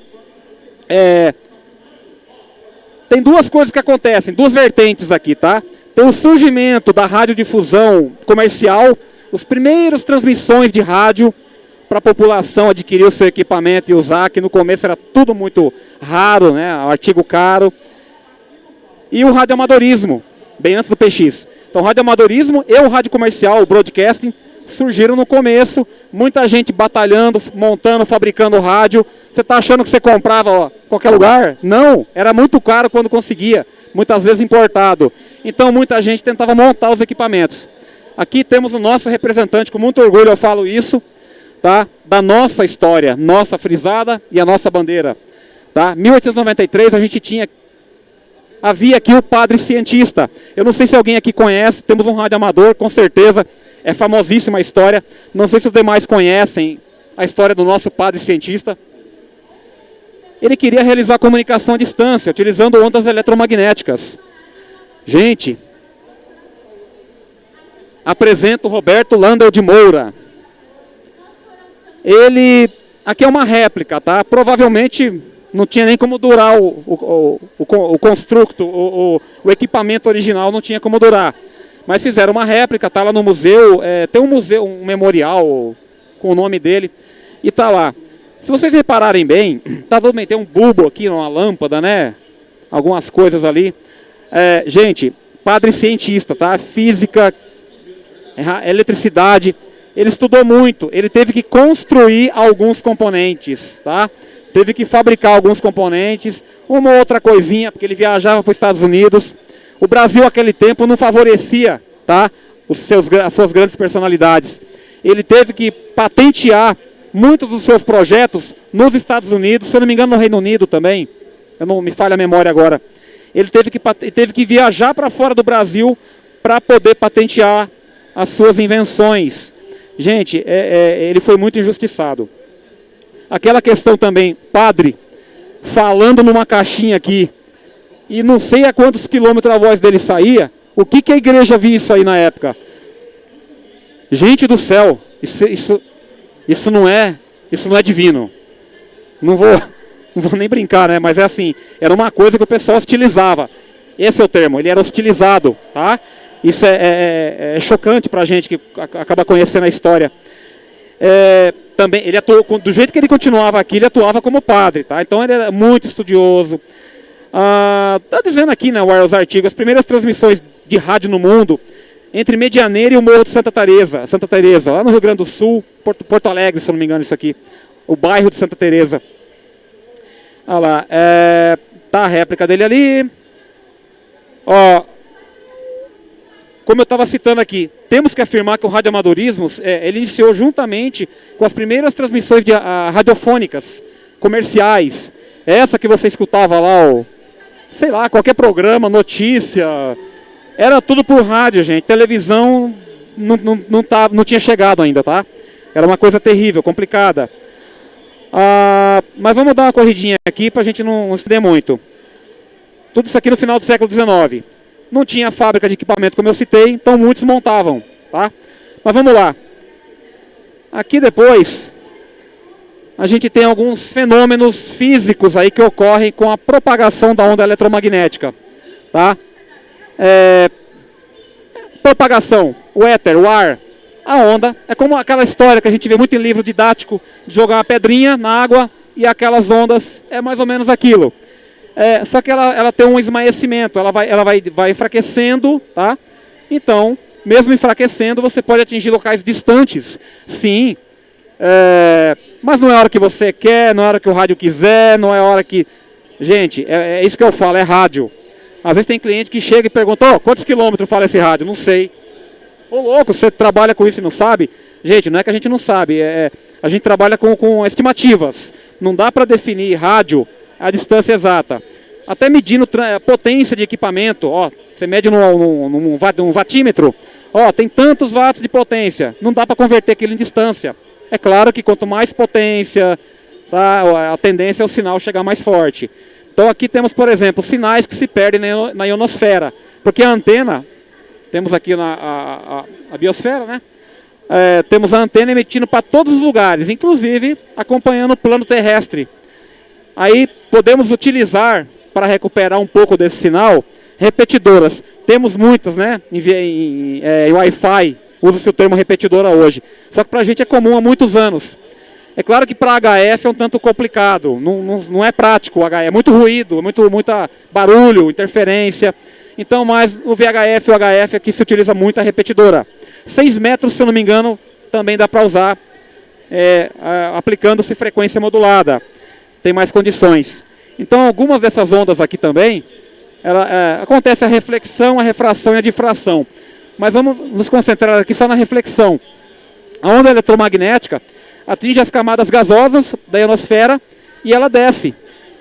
Tem duas coisas que acontecem, duas vertentes aqui, tá? Tem o surgimento da radiodifusão comercial, os primeiros transmissões de rádio para a população adquirir o seu equipamento e usar, que no começo era tudo muito raro, né? O artigo caro. E o radioamadorismo, bem antes do PX. Então o radioamadorismo e o rádio comercial, o broadcasting, surgiram no começo, muita gente batalhando, montando, fabricando rádio. Você está achando que você comprava em qualquer lugar? Não, era muito caro quando conseguia, muitas vezes importado. Então muita gente tentava montar os equipamentos. Aqui temos o nosso representante, com muito orgulho eu falo isso, tá? Da nossa história, nossa frisada e a nossa bandeira. Tá? 1893 a gente havia aqui o padre cientista. Eu não sei se alguém aqui conhece, temos um radioamador, com certeza. É famosíssima a história. Não sei se os demais conhecem a história do nosso padre cientista. Ele queria realizar comunicação à distância, utilizando ondas eletromagnéticas. Gente, apresento o Roberto Landel de Moura. Aqui é uma réplica, tá? Provavelmente não tinha nem como durar o construto, o equipamento original não tinha como durar. Mas fizeram uma réplica, tá lá no museu, tem um museu, um memorial com o nome dele, e tá lá. Se vocês repararem bem, também tem um bulbo aqui, uma lâmpada, né? Algumas coisas ali. Gente, padre cientista, tá? Física, eletricidade, ele estudou muito, ele teve que construir alguns componentes, tá? Teve que fabricar alguns componentes, uma outra coisinha, porque ele viajava para os Estados Unidos. O Brasil, naquele tempo, não favorecia, tá, as suas grandes personalidades. Ele teve que patentear muitos dos seus projetos nos Estados Unidos, se eu não me engano no Reino Unido também, eu não me falha a memória agora. Ele teve que viajar para fora do Brasil para poder patentear as suas invenções. Gente, ele foi muito injustiçado. Aquela questão também, padre, falando numa caixinha aqui, e não sei a quantos quilômetros a voz dele saía, o que a igreja via isso aí na época? Gente do céu, isso não é divino. Não vou nem brincar, né? Mas é assim, era uma coisa que o pessoal hostilizava. Esse é o termo, ele era hostilizado, tá? Isso é chocante pra gente que acaba conhecendo a história. Também, ele atuou, do jeito que ele continuava aqui, ele atuava como padre, tá? Então ele era muito estudioso. Tá dizendo aqui, né, os artigos, as primeiras transmissões de rádio no mundo, entre Medianeira e o Morro de Santa Teresa, lá no Rio Grande do Sul, Porto Alegre, se eu não me engano, isso aqui, o bairro de Santa Teresa. Olha lá, tá a réplica dele ali. Ó, como eu estava citando aqui, temos que afirmar que o radioamadorismo, ele iniciou juntamente com as primeiras transmissões radiofônicas, comerciais. Essa que você escutava lá, sei lá, qualquer programa, notícia, era tudo por rádio, gente. Televisão não tinha chegado ainda, tá? Era uma coisa terrível, complicada. Mas vamos dar uma corridinha aqui para a gente não se der muito. Tudo isso aqui no final do século XIX. Não tinha fábrica de equipamento, como eu citei, então muitos montavam, tá? Mas vamos lá. Aqui depois, a gente tem alguns fenômenos físicos aí que ocorrem com a propagação da onda eletromagnética, tá? Propagação, o éter, o ar, a onda, é como aquela história que a gente vê muito em livro didático, de jogar uma pedrinha na água e aquelas ondas, é mais ou menos aquilo. Só que ela tem um esmaecimento, ela vai enfraquecendo, tá? Então, mesmo enfraquecendo, você pode atingir locais distantes, sim. Mas não é a hora que você quer, não é a hora que o rádio quiser, não é a hora que... Gente, é isso que eu falo, é rádio. Às vezes tem cliente que chega e pergunta, quantos quilômetros fala esse rádio? Não sei. Ô louco, você trabalha com isso e não sabe? Gente, não é que a gente não sabe, a gente trabalha com estimativas. Não dá para definir rádio a distância exata. Até medindo a potência de equipamento, você mede num watímetro, tem tantos watts de potência, não dá para converter aquilo em distância. É claro que quanto mais potência, tá, a tendência é o sinal chegar mais forte. Então aqui temos, por exemplo, sinais que se perdem na ionosfera, porque a antena, temos aqui a biosfera, né? Temos a antena emitindo para todos os lugares, inclusive acompanhando o plano terrestre. Aí podemos utilizar, para recuperar um pouco desse sinal, repetidoras. Temos muitas, né? Em Wi-Fi, usa-se o termo repetidora hoje. Só que para a gente é comum há muitos anos. É claro que para HF é um tanto complicado, não é prático o HF, é muito ruído, muito barulho, interferência. Então, mas o VHF e o HF aqui se utiliza muito a repetidora. 6 metros, se eu não me engano, também dá para usar, aplicando-se frequência modulada. Tem mais condições. Então, algumas dessas ondas aqui também, acontece a reflexão, a refração e a difração. Mas vamos nos concentrar aqui só na reflexão. A onda eletromagnética atinge as camadas gasosas da ionosfera e ela desce.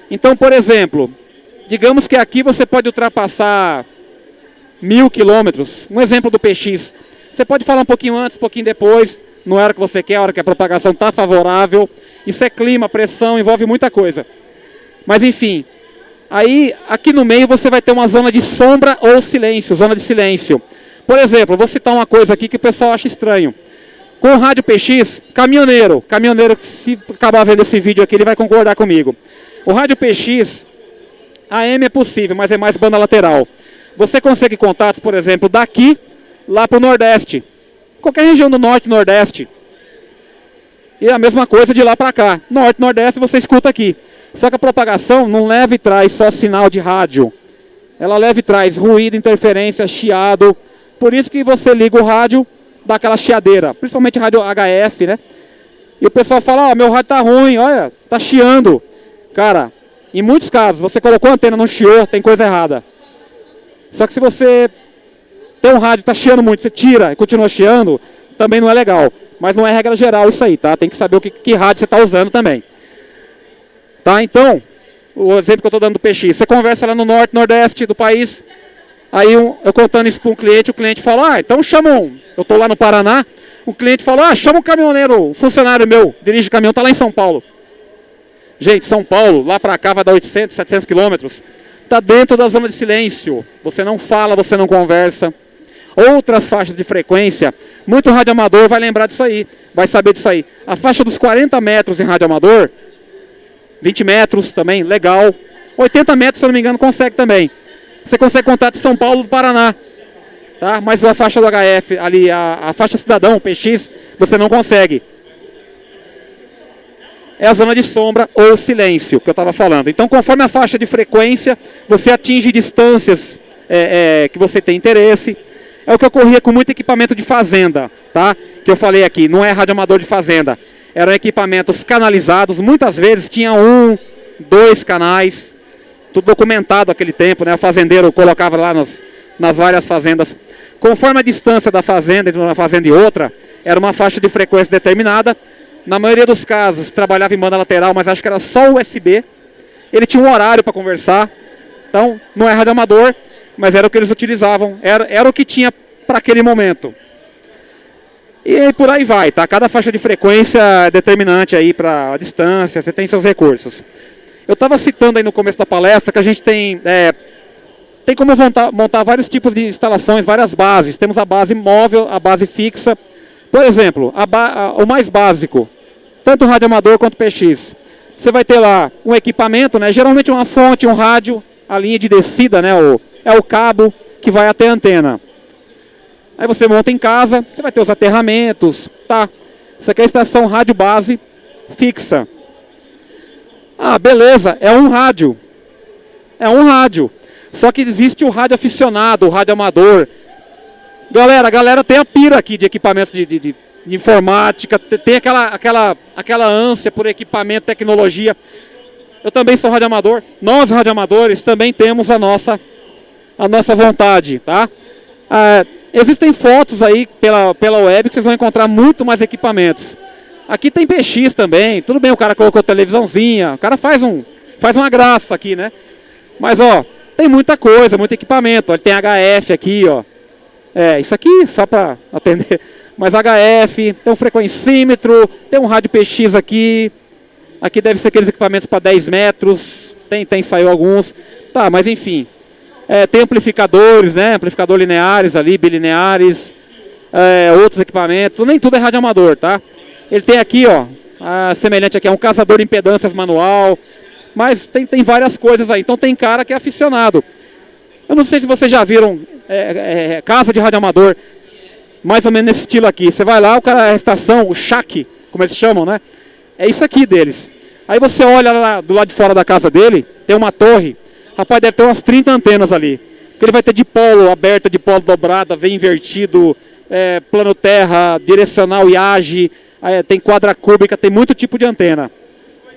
Então, por exemplo, digamos que aqui você pode ultrapassar 1000 quilômetros. Um exemplo do PX. Você pode falar um pouquinho antes, um pouquinho depois, não é a hora que você quer, a hora que a propagação está favorável. Isso é clima, pressão, envolve muita coisa. Mas enfim, aí aqui no meio você vai ter uma zona de sombra ou silêncio, zona de silêncio. Por exemplo, vou citar uma coisa aqui que o pessoal acha estranho. Com o rádio PX, caminhoneiro, se acabar vendo esse vídeo aqui, ele vai concordar comigo. O rádio PX, AM é possível, mas é mais banda lateral. Você consegue contatos, por exemplo, daqui lá para o Nordeste. Qualquer região do Norte e Nordeste. E a mesma coisa de lá para cá. Norte e Nordeste você escuta aqui. Só que a propagação não leva e traz só sinal de rádio. Ela leva e traz ruído, interferência, chiado. Por isso que você liga o rádio, dá aquela chiadeira. Principalmente rádio HF, né? E o pessoal fala, meu rádio tá ruim, olha, tá chiando. Cara, em muitos casos, você colocou a antena, não chiou, tem coisa errada. Só que se você tem um rádio que tá chiando muito, você tira e continua chiando, também não é legal. Mas não é regra geral isso aí, tá? Tem que saber que rádio você está usando também. Tá? Então, o exemplo que eu estou dando do PX, você conversa lá no norte, nordeste do país, Aí eu contando isso para um cliente, o cliente falou, então chama eu estou lá no Paraná, o cliente falou, chama um caminhoneiro, um funcionário meu, dirige o caminhão, está lá em São Paulo. Gente, São Paulo, lá para cá vai dar 800, 700 quilômetros, está dentro da zona de silêncio, você não fala, você não conversa. Outras faixas de frequência, muito radioamador vai lembrar disso aí, vai saber disso aí. A faixa dos 40 metros em radioamador, 20 metros também, legal. 80 metros, se eu não me engano, consegue também. Você consegue contato de São Paulo do Paraná, tá? Mas a faixa do HF, ali, a faixa cidadão, PX, você não consegue. É a zona de sombra ou silêncio que eu estava falando. Então, conforme a faixa de frequência, você atinge distâncias que você tem interesse. É o que ocorria com muito equipamento de fazenda, tá? Que eu falei aqui, não é radioamador de fazenda. Eram equipamentos canalizados, muitas vezes tinha 1, 2 canais, tudo documentado naquele tempo, né? O fazendeiro colocava lá nas várias fazendas. Conforme a distância da fazenda entre uma fazenda e outra, era uma faixa de frequência determinada. Na maioria dos casos, trabalhava em banda lateral, mas acho que era só USB. Ele tinha um horário para conversar, então não é radioamador, mas era o que eles utilizavam, era o que tinha para aquele momento. E aí, por aí vai, tá? Cada faixa de frequência é determinante aí para a distância, você tem seus recursos. Eu estava citando aí no começo da palestra que a gente tem como montar vários tipos de instalações, várias bases. Temos a base móvel, a base fixa. Por exemplo, o mais básico, tanto o radioamador quanto o PX. Você vai ter lá um equipamento, né? Geralmente uma fonte, um rádio, a linha de descida, né? É o cabo que vai até a antena. Aí você monta em casa, você vai ter os aterramentos, tá? Isso aqui é a estação rádio base fixa. Beleza, é um rádio. É um rádio. Só que existe o rádio aficionado, o rádio amador. A galera tem a pira aqui de equipamentos de informática, tem aquela ânsia por equipamento, tecnologia. Eu também sou radioamador. Nós, radioamadores, também temos a nossa vontade, tá? Existem fotos aí pela web que vocês vão encontrar muito mais equipamentos. Aqui tem PX também, tudo bem, o cara colocou televisãozinha, o cara faz uma graça aqui, né? Mas, tem muita coisa, muito equipamento. Tem HF aqui, isso aqui só para atender. Mas HF, tem um frequencímetro, tem um rádio PX aqui. Aqui deve ser aqueles equipamentos para 10 metros, saiu alguns. Tá, mas enfim. Tem amplificadores, né? Amplificador lineares ali, bilineares, outros equipamentos. Nem tudo é radioamador, tá? Ele tem aqui, semelhante aqui, é um caçador de impedâncias manual. Mas tem várias coisas aí. Então tem cara que é aficionado. Eu não sei se vocês já viram casa de radioamador, mais ou menos nesse estilo aqui. Você vai lá, o cara, a estação, o shack, como eles chamam, né? É isso aqui deles. Aí você olha lá do lado de fora da casa dele, tem uma torre. Rapaz, deve ter umas 30 antenas ali. Porque ele vai ter dipolo aberta, dipolo dobrada, vem invertido, plano terra, direcional IAGE, tem quadra cúbica, tem muito tipo de antena.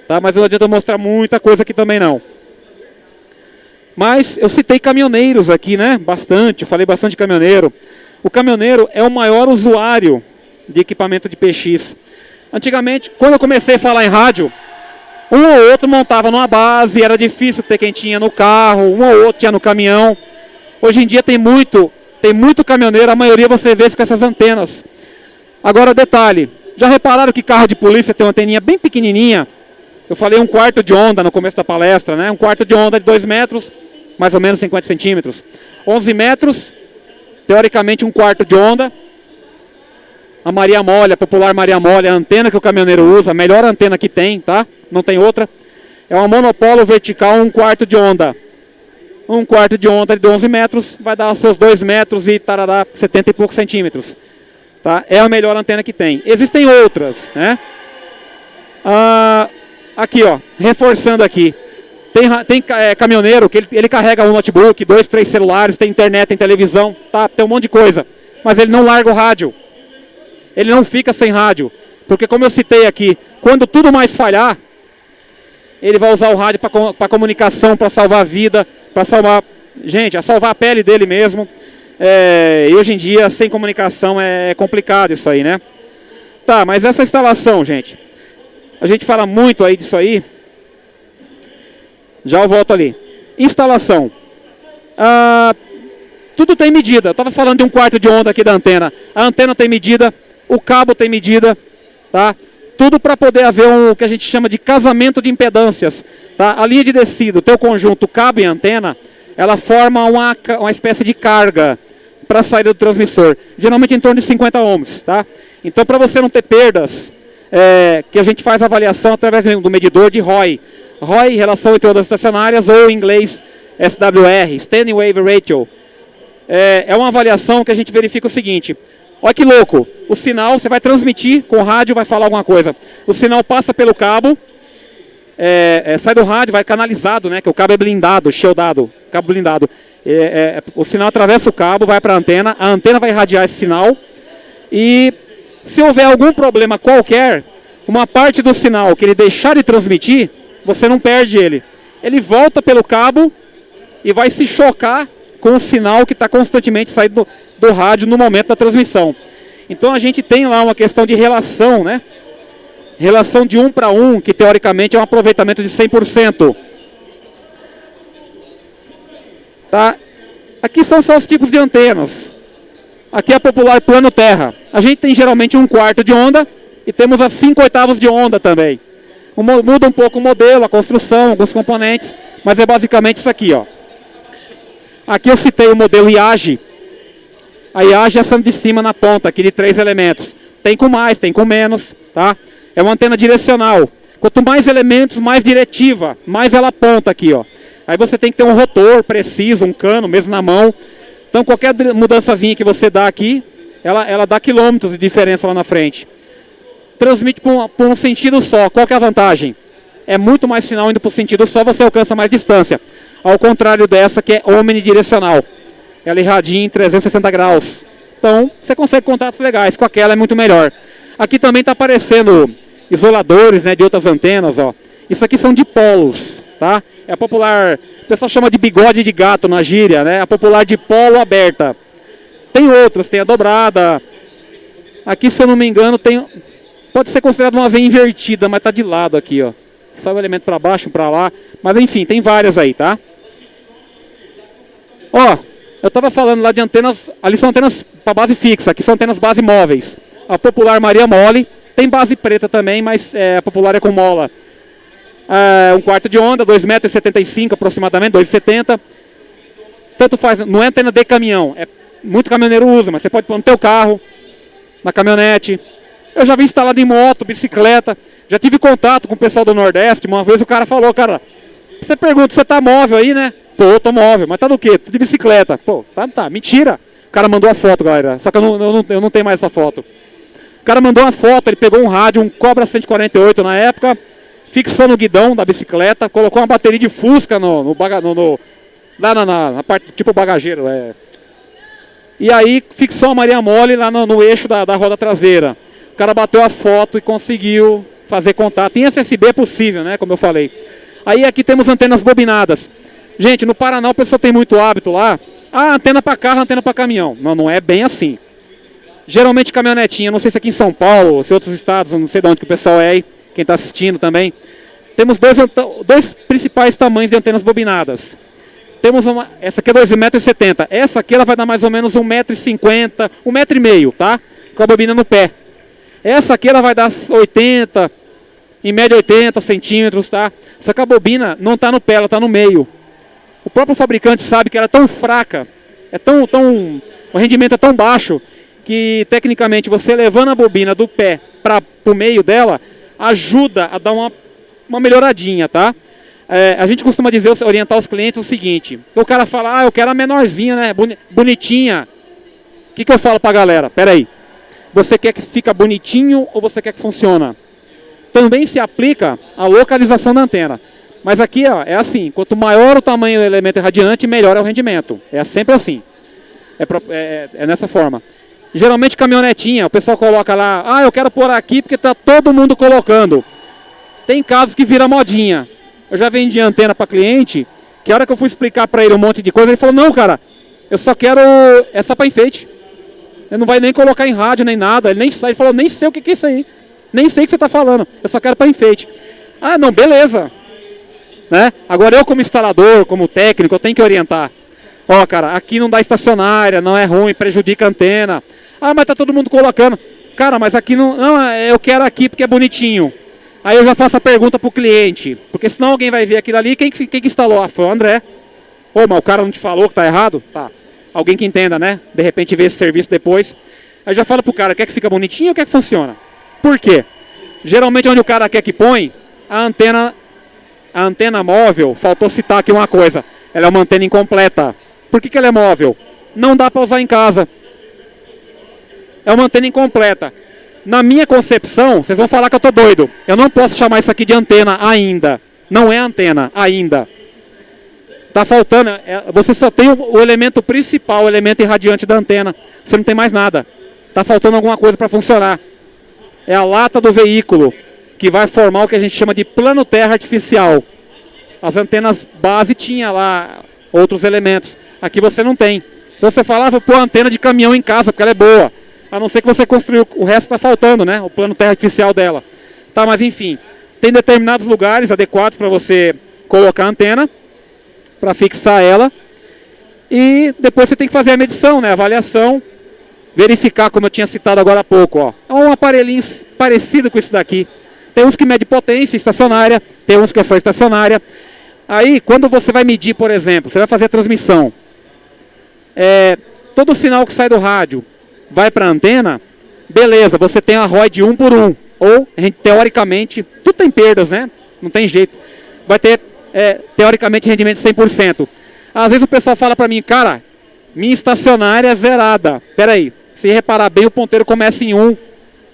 Tá? Mas não adianta mostrar muita coisa aqui também não. Mas eu citei caminhoneiros aqui, né? Bastante, falei bastante de caminhoneiro. O caminhoneiro é o maior usuário de equipamento de PX. Antigamente, quando eu comecei a falar em rádio, um ou outro montava numa base, era difícil ter quem tinha no carro, um ou outro tinha no caminhão. Hoje em dia tem muito caminhoneiro, a maioria você vê com essas antenas. Agora, detalhe, já repararam que carro de polícia tem uma anteninha bem pequenininha? Eu falei 1/4 de onda no começo da palestra, né? 1/4 de onda de 2 metros, mais ou menos 50 centímetros. 11 metros, teoricamente 1/4 de onda. A Maria Mole, a popular Maria Mole, a antena que o caminhoneiro usa, a melhor antena que tem, tá? Não tem outra. É uma monopolo vertical 1/4 de onda. 1/4 de onda de 11 metros, vai dar os seus 2 metros e tarará, 70 e poucos centímetros. Tá? É a melhor antena que tem. Existem outras, né? Aqui, reforçando aqui. Tem caminhoneiro que ele carrega um notebook, 2, 3 celulares, tem internet, tem televisão, tá? Tem um monte de coisa. Mas ele não larga o rádio. Ele não fica sem rádio. Porque como eu citei aqui, quando tudo mais falhar, ele vai usar o rádio para comunicação, para salvar a vida, para salvar... Gente, a salvar a pele dele mesmo. E hoje em dia, sem comunicação, é complicado isso aí, né? Tá, mas essa instalação, gente... A gente fala muito aí disso aí. Já eu volto ali. Instalação. tudo tem medida. Eu estava falando de 1/4 de onda aqui da antena. A antena tem medida, o cabo tem medida, tá? Tudo para poder haver o que a gente chama de casamento de impedâncias. Tá? A linha de descida, o teu conjunto cabo e antena, ela forma uma espécie de carga para a saída do transmissor. Geralmente em torno de 50 ohms. Tá? Então, para você não ter perdas, que a gente faz a avaliação através do medidor de ROI. ROI, relação entre ondas estacionárias, ou em inglês SWR, Standing Wave Ratio. É uma avaliação que a gente verifica o seguinte. Olha que louco, o sinal, você vai transmitir com o rádio, vai falar alguma coisa. O sinal passa pelo cabo, sai do rádio, vai canalizado, né? Que o cabo é blindado, shieldado, cabo blindado. O sinal atravessa o cabo, vai para a antena vai irradiar esse sinal. E se houver algum problema qualquer, uma parte do sinal que ele deixar de transmitir, você não perde ele. Ele volta pelo cabo e vai se chocar com o sinal que está constantemente saindo do rádio no momento da transmissão. Então a gente tem lá uma questão de relação, né? Relação de 1 para 1, que teoricamente é um aproveitamento de 100%. Tá? Aqui são só os tipos de antenas. Aqui é a popular plano terra. A gente tem geralmente 1/4 de onda e temos as 5/8 de onda também. Muda um pouco o modelo, a construção, alguns componentes, mas é basicamente isso aqui, ó. Aqui eu citei o modelo IAGE. A IAGE é essa de cima na ponta, aqui de 3 elementos. Tem com mais, tem com menos, tá? É uma antena direcional. Quanto mais elementos, mais diretiva, mais ela aponta aqui, ó. Aí você tem que ter um rotor preciso, um cano, mesmo na mão. Então qualquer mudançazinha que você dá aqui, ela dá quilômetros de diferença lá na frente. Transmite por um sentido só. Qual que é a vantagem? É muito mais sinal indo por sentido só, você alcança mais distância. Ao contrário dessa que é omnidirecional. Ela irradia em 360 graus. Então, você consegue contatos legais. Com aquela é muito melhor. Aqui também está aparecendo isoladores, né, de outras antenas. Ó. Isso aqui são dipolos. Tá? É a popular... O pessoal chama de bigode de gato na gíria. Né? A popular dipolo aberta. Tem outras. Tem a dobrada. Aqui, se eu não me engano, tem... Pode ser considerado uma veia invertida, mas está de lado aqui. Ó. Sai o elemento para baixo, para lá. Mas enfim, tem várias aí, tá? Ó, eu estava falando lá de antenas, ali são antenas para base fixa, aqui são antenas base móveis. A popular Maria Mole, tem base preta também, mas a popular é com mola. 1/4 de onda, 2,75 m aproximadamente, 2,70 m. Tanto faz, não é antena de caminhão, muito caminhoneiro usa, mas você pode pôr no teu carro, na caminhonete. Eu já vi instalado em moto, bicicleta, já tive contato com o pessoal do Nordeste, uma vez o cara falou, cara, você pergunta, você tá móvel aí, né? Tô móvel, mas tá do quê? Tô de bicicleta. Pô, tá, mentira. O cara mandou a foto, galera. Só que eu não tenho mais essa foto. O cara mandou uma foto, ele pegou um rádio, um Cobra 148 na época, fixou no guidão da bicicleta, colocou uma bateria de Fusca lá na parte, tipo bagageiro. E aí fixou a Maria Mole lá no eixo da roda traseira. O cara bateu a foto e conseguiu fazer contato. Em SSB é possível, né? Como eu falei. Aí aqui temos antenas bobinadas. Gente, no Paraná o pessoal tem muito hábito lá. Antena para carro, antena para caminhão. Não é bem assim. Geralmente caminhonetinha, não sei se aqui em São Paulo, se em outros estados, não sei de onde que o pessoal é aí, quem está assistindo também. Temos dois principais tamanhos de antenas bobinadas. Temos essa aqui é 2,70 m. Essa aqui ela vai dar mais ou menos 1,50 m, 1,5 m, tá? Com a bobina no pé. Essa aqui ela vai dar 80, em média 80 centímetros, tá? Só que a bobina não está no pé, ela está no meio. O próprio fabricante sabe que ela é tão fraca, o rendimento é tão baixo, que tecnicamente você levando a bobina do pé para o meio dela, ajuda a dar uma melhoradinha, tá? A gente costuma orientar os clientes o seguinte, o cara fala, eu quero a menorzinha, né, bonitinha. O que eu falo para a galera? Pera aí, você quer que fica bonitinho ou você quer que funciona? Também se aplica a localização da antena. Mas aqui ó, é assim, quanto maior o tamanho do elemento irradiante, melhor é o rendimento. É sempre assim. É nessa forma. Geralmente caminhonetinha, o pessoal coloca lá, eu quero pôr aqui porque está todo mundo colocando. Tem casos que vira modinha. Eu já vendi antena para cliente, que a hora que eu fui explicar para ele um monte de coisa, ele falou, não cara, eu só quero, é só para enfeite. Ele não vai nem colocar em rádio nem nada, ele falou, nem sei o que é isso aí. Nem sei o que você está falando, eu só quero para enfeite. Não, beleza. Né? Agora eu como instalador, como técnico, eu tenho que orientar. Ó, cara, aqui não dá estacionária, não é ruim, prejudica a antena. Ah, mas tá todo mundo colocando. Cara, mas aqui não, eu quero aqui porque é bonitinho. Aí eu já faço a pergunta pro cliente, porque senão alguém vai ver aquilo ali, quem que instalou? Ah, foi o André. Ô, mas o cara não te falou que tá errado? Tá. Alguém que entenda, né? De repente vê esse serviço depois. Aí já fala pro cara, quer que fica bonitinho ou quer que funciona? Por quê? Geralmente onde o cara quer que põe, a antena móvel, faltou citar aqui uma coisa, ela é uma antena incompleta. Por que ela é móvel? Não dá para usar em casa. É uma antena incompleta. Na minha concepção, vocês vão falar que eu tô doido. Eu não posso chamar isso aqui de antena ainda. Não é antena ainda. Tá faltando, você só tem o elemento principal, o elemento irradiante da antena. Você não tem mais nada. Tá faltando alguma coisa para funcionar. É a lata do veículo que vai formar o que a gente chama de plano terra artificial. As antenas base tinha lá outros elementos. Aqui você não tem. Então você falava, pô, antena de caminhão em casa, porque ela é boa. A não ser que você construiu, o resto está faltando, né? O plano terra artificial dela. Tá, mas enfim, tem determinados lugares adequados para você colocar a antena, para fixar ela. E depois você tem que fazer a medição, né? A avaliação, verificar, como eu tinha citado agora há pouco, ó. É um aparelhinho parecido com isso daqui. Tem uns que mede potência estacionária, tem uns que é só estacionária. Aí, quando você vai medir, por exemplo, você vai fazer a transmissão, todo o sinal que sai do rádio vai para a antena, beleza, você tem a ROI de 1 por 1. Ou, teoricamente, tudo tem perdas, né? Não tem jeito. Vai ter, teoricamente, rendimento de 100%. Às vezes o pessoal fala para mim, cara, minha estacionária é zerada. Pera aí, se reparar bem, o ponteiro começa em 1.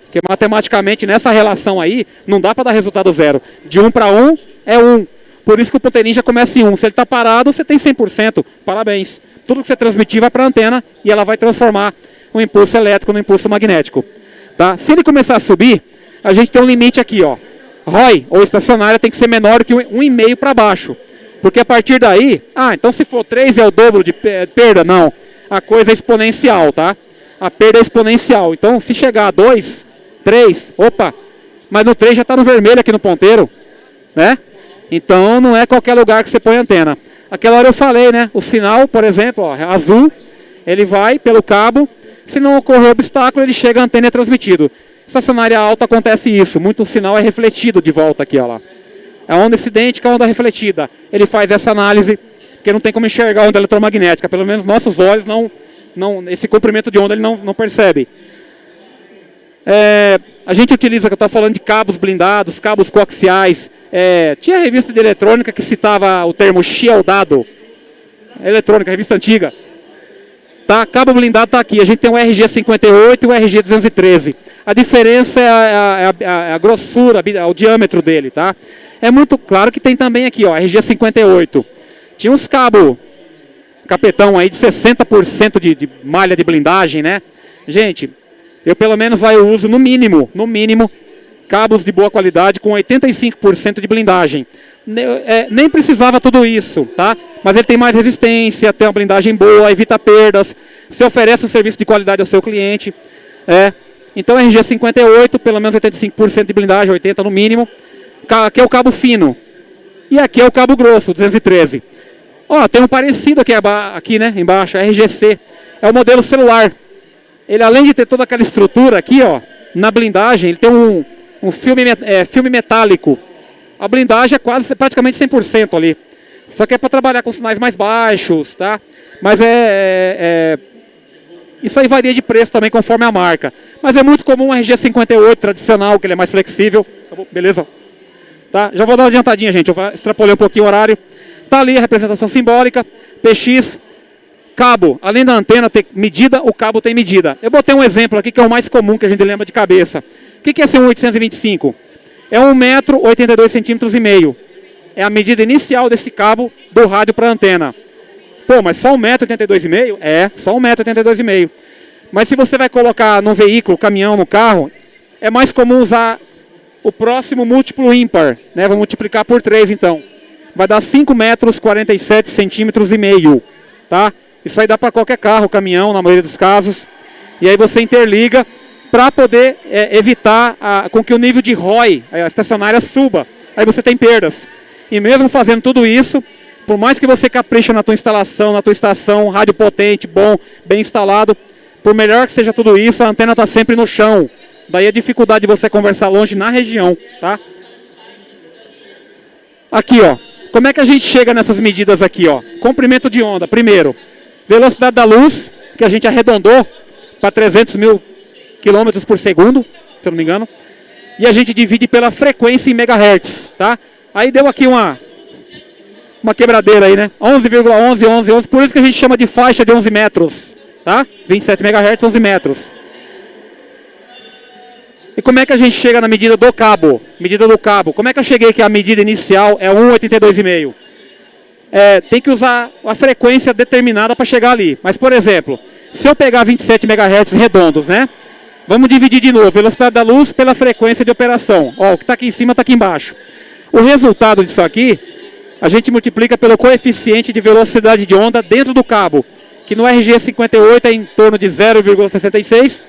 Porque matematicamente, nessa relação aí, não dá para dar resultado zero. De 1 para 1 é 1. Por isso que o ponteirinho já começa em 1. Se ele está parado, você tem 100%. Parabéns. Tudo que você transmitir vai para a antena e ela vai transformar o impulso elétrico no impulso magnético. Tá? Se ele começar a subir, a gente tem um limite aqui, ó. ROI, ou estacionária, tem que ser menor que 1,5 para baixo. Porque a partir daí, então se for 3 é o dobro de perda? Não. A coisa é exponencial, tá? A perda é exponencial. Então, se chegar a 2, 3, opa, mas no 3 já está no vermelho aqui no ponteiro, né? Então, não é qualquer lugar que você põe antena. Aquela hora eu falei, né? O sinal, por exemplo, ó, azul, ele vai pelo cabo. Se não ocorrer obstáculo, ele chega, a antena é transmitido. Estacionária alta acontece isso. Muito sinal é refletido de volta aqui, ó lá. A onda incidente com a onda refletida. Ele faz essa análise, porque não tem como enxergar a onda eletromagnética. Pelo menos nossos olhos esse comprimento de onda ele não percebe. A gente utiliza, que eu estava falando de cabos blindados, cabos coaxiais. Tinha revista de eletrônica que citava o termo shieldado. Eletrônica, revista antiga. Tá? Cabo blindado está aqui. A gente tem o RG58 e o RG213. A diferença é a grossura, o diâmetro dele. Tá? É muito claro que tem também aqui, ó, RG58. Tinha uns cabos capetão aí de 60% de malha de blindagem, né? Gente, eu pelo menos eu uso no mínimo, cabos de boa qualidade com 85% de blindagem. Nem precisava tudo isso, tá? Mas ele tem mais resistência, tem uma blindagem boa, evita perdas, se oferece um serviço de qualidade ao seu cliente. Então RG58, pelo menos 85% de blindagem, 80% no mínimo. Aqui é o cabo fino. E aqui é o cabo grosso, 213. Ó, tem um parecido aqui, né, embaixo, RGC. É o modelo celular. Ele, além de ter toda aquela estrutura aqui, ó, na blindagem, ele tem um filme metálico. A blindagem é praticamente 100% ali. Só que é para trabalhar com sinais mais baixos, tá? Mas isso aí varia de preço também conforme a marca. Mas é muito comum o RG58 tradicional, que ele é mais flexível. Beleza? Tá? Já vou dar uma adiantadinha, gente. Eu extrapolei um pouquinho o horário. Tá ali a representação simbólica. PX. Cabo. Além da antena ter medida, o cabo tem medida. Eu botei um exemplo aqui que é o mais comum que a gente lembra de cabeça. O que é ser um 825? É 1,82 m. É a medida inicial desse cabo do rádio para a antena. Pô, mas só 1,82 m? Só 1,82 m. Mas se você vai colocar no veículo, caminhão, no carro, é mais comum usar o próximo múltiplo ímpar, né? Vou multiplicar por 3 então. Vai dar 5,47 m, tá? Isso aí dá para qualquer carro, caminhão, na maioria dos casos. E aí você interliga para poder evitar com que o nível de ROI, a estacionária, suba. Aí você tem perdas. E mesmo fazendo tudo isso, por mais que você capricha na tua instalação, na tua estação, rádio potente, bom, bem instalado, por melhor que seja tudo isso, a antena está sempre no chão. Daí a dificuldade de você conversar longe na região, tá? Aqui, ó. Como é que a gente chega nessas medidas aqui, ó? Comprimento de onda, primeiro. Velocidade da luz, que a gente arredondou para 300 mil quilômetros por segundo, se eu não me engano. E a gente divide pela frequência em megahertz, tá? Aí deu aqui uma quebradeira aí, né? 11,11, por isso que a gente chama de faixa de 11 metros, tá? 27 MHz, 11 metros. E como é que a gente chega na medida do cabo? Medida do cabo. Como é que eu cheguei que a medida inicial é 1,82,5? Tem que usar a frequência determinada para chegar ali. Mas, por exemplo, se eu pegar 27 MHz redondos, né? Vamos dividir de novo, velocidade da luz pela frequência de operação. Ó, o que está aqui em cima está aqui embaixo. O resultado disso aqui, a gente multiplica pelo coeficiente de velocidade de onda dentro do cabo, que no RG58 é em torno de 0,66.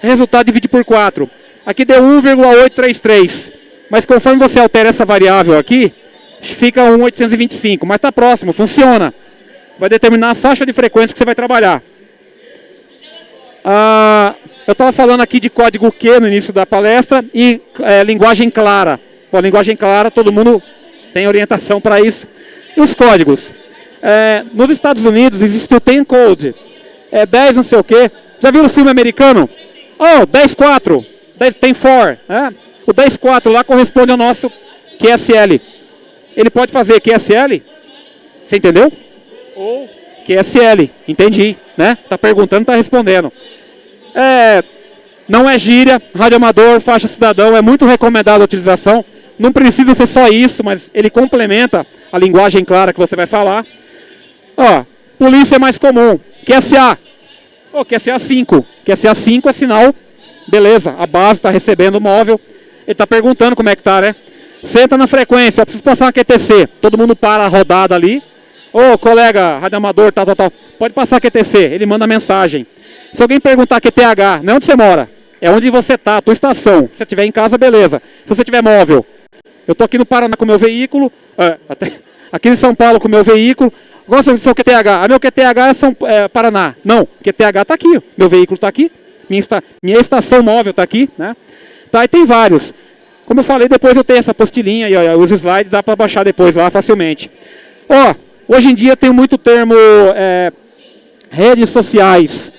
Resultado divide por 4. Aqui deu 1,833. Mas conforme você altera essa variável aqui, fica 1,825. Mas está próximo, funciona. Vai determinar a faixa de frequência que você vai trabalhar. Eu estava falando aqui de código Q no início da palestra e linguagem clara. Bom, linguagem clara, todo mundo tem orientação para isso. E os códigos? Nos Estados Unidos existe o TEN Code. 10 não sei o quê. Já viram o filme americano? 10.4. 10.4. O 10.4 lá corresponde ao nosso QSL. Ele pode fazer QSL? Você entendeu? Ou QSL. Entendi, né? Tá perguntando, tá respondendo. Não é gíria, radioamador, faixa cidadão, é muito recomendada a utilização. Não precisa ser só isso, mas ele complementa a linguagem clara que você vai falar. Polícia é mais comum. QSA. QSA 5. QSA 5 é sinal, beleza, a base está recebendo o móvel. Ele está perguntando como é que tá, né? Você entra na frequência, eu preciso passar uma QTC. Todo mundo para a rodada ali. Colega, radioamador, tal. Pode passar QTC. Ele manda mensagem. Se alguém perguntar QTH, não é onde você mora, é onde você está, a tua estação. Se você estiver em casa, beleza. Se você tiver móvel, eu estou aqui no Paraná com o meu veículo, aqui em São Paulo com o meu veículo. Gosta do seu QTH? Meu QTH é Paraná. Não, QTH está aqui, meu veículo está aqui, minha estação móvel está aqui, né? Tá, e tem vários. Como eu falei, depois eu tenho essa apostilinha e os slides dá para baixar depois lá facilmente. Hoje em dia tem muito termo redes sociais.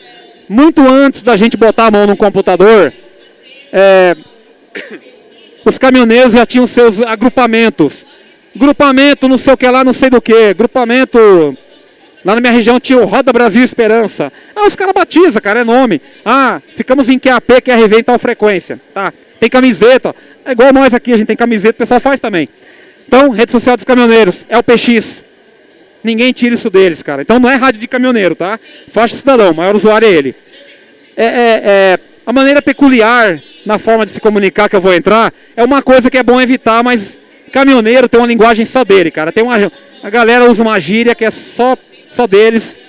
Muito antes da gente botar a mão no computador, os caminhoneiros já tinham seus agrupamentos. Grupamento não sei o que lá, não sei do que. Grupamento, lá na minha região tinha o Roda Brasil Esperança. Os caras batizam, cara, é nome. Ficamos em QAP, QRV em tal frequência. Tá. Tem camiseta, é igual nós aqui, a gente tem camiseta, o pessoal faz também. Então, rede social dos caminhoneiros, é o PX. Ninguém tira isso deles, cara. Então não é rádio de caminhoneiro, tá? Faixa cidadão, o maior usuário é ele. A maneira peculiar na forma de se comunicar que eu vou entrar é uma coisa que é bom evitar, mas caminhoneiro tem uma linguagem só dele, cara. A galera usa uma gíria que é só deles.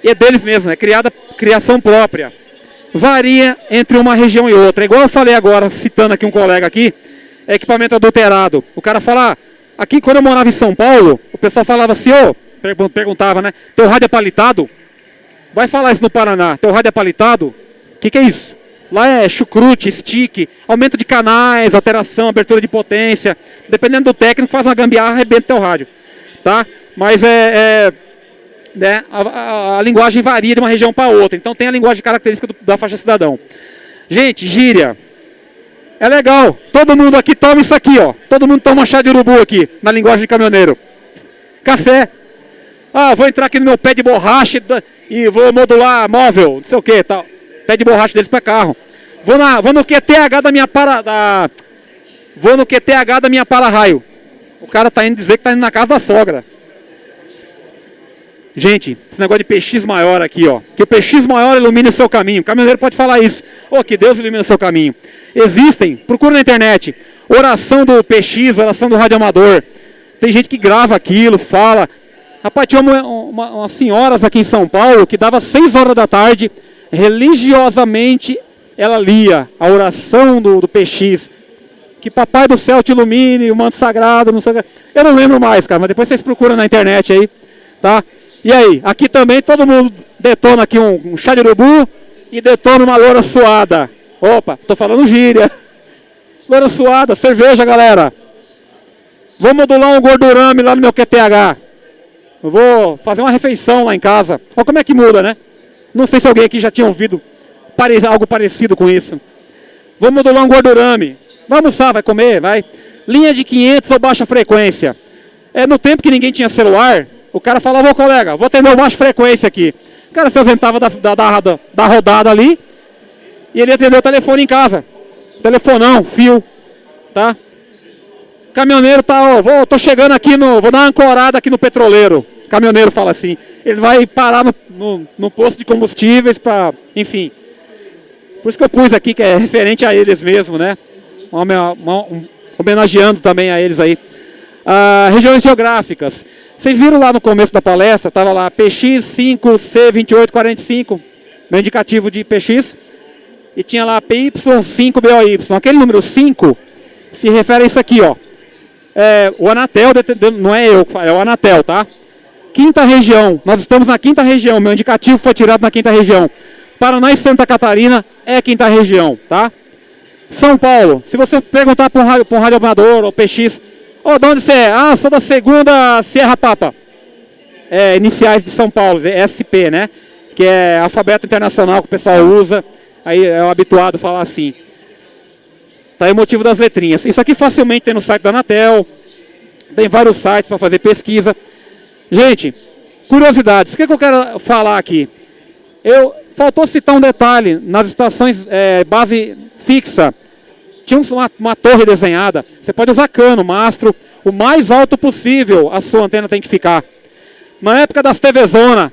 E é deles mesmo, né? Criação própria. Varia entre uma região e outra. Igual eu falei agora, citando aqui um colega aqui, equipamento adulterado. O cara fala, aqui quando eu morava em São Paulo, o pessoal falava assim, perguntava, né? Teu rádio é palitado? Vai falar isso no Paraná. Teu rádio é palitado? O que é isso? Lá é chucrute, stick, aumento de canais, alteração, abertura de potência. Dependendo do técnico, faz uma gambiarra, arrebenta teu rádio. Tá? Mas né, a linguagem varia de uma região para outra. Então tem a linguagem característica da faixa cidadão. Gente, gíria. É legal. Todo mundo aqui toma isso aqui, ó. Todo mundo toma chá de urubu aqui, na linguagem de caminhoneiro. Café. Vou entrar aqui no meu pé de borracha e vou modular móvel, não sei o que, tal. Pé de borracha deles para carro. Vou no QTH da minha Vou no QTH da minha para-raio. O cara tá indo dizer que tá indo na casa da sogra. Gente, esse negócio de PX maior aqui, ó. Que o PX maior ilumine o seu caminho. O caminhoneiro pode falar isso. Que Deus ilumine o seu caminho. Existem, procura na internet. Oração do PX, oração do radioamador. Tem gente que grava aquilo, fala. Rapaz, tinha umas senhoras aqui em São Paulo que dava 6 horas da tarde, religiosamente ela lia a oração do PX. que papai do céu te ilumine, o manto sagrado, não sei o que. Eu não lembro mais, cara, mas depois vocês procuram na internet aí, tá? E aí, aqui também todo mundo detona aqui um chá de urubu e detona uma loura suada. Opa, tô falando gíria. Loura suada, cerveja, galera. Vou modular um gordurame lá no meu QTH. Eu vou fazer uma refeição lá em casa. Olha como é que muda, né? Não sei se alguém aqui já tinha ouvido algo parecido com isso. Vou modular um gordurame. Vai almoçar, vai comer, vai. Linha de 500 ou baixa frequência. No tempo que ninguém tinha celular, o cara falava, ô colega, vou atender o baixa frequência aqui. O cara se ausentava da rodada ali e ele atendeu o telefone em casa. Telefonão, fio, tá? Caminhoneiro tá, tô chegando aqui vou dar uma ancorada aqui no petroleiro. Caminhoneiro fala assim. Ele vai parar no posto de combustíveis para, enfim. Por isso que eu pus aqui que é referente a eles mesmo, né? Homenageando também a eles aí. Regiões geográficas. Vocês viram lá no começo da palestra, estava lá PX5C2845, meu indicativo de PX, e tinha lá PY5BOY. Aquele número 5 se refere a isso aqui, ó. O Anatel, não é eu, é o Anatel, tá? Quinta região, nós estamos na quinta região, meu indicativo foi tirado na quinta região. Paraná e Santa Catarina é quinta região, tá? São Paulo, se você perguntar para um radioamador ou PX, de onde você é? Sou da segunda Sierra Papa. Iniciais de São Paulo, SP, né? Que é alfabeto internacional que o pessoal usa, aí é o habituado falar assim. Tá aí o motivo das letrinhas. Isso aqui facilmente tem no site da Anatel, tem vários sites para fazer pesquisa. Gente, curiosidades, o que eu quero falar aqui? Faltou citar um detalhe, nas estações base fixa, tinha uma torre desenhada, você pode usar cano, mastro, o mais alto possível a sua antena tem que ficar. Na época das TV Zona,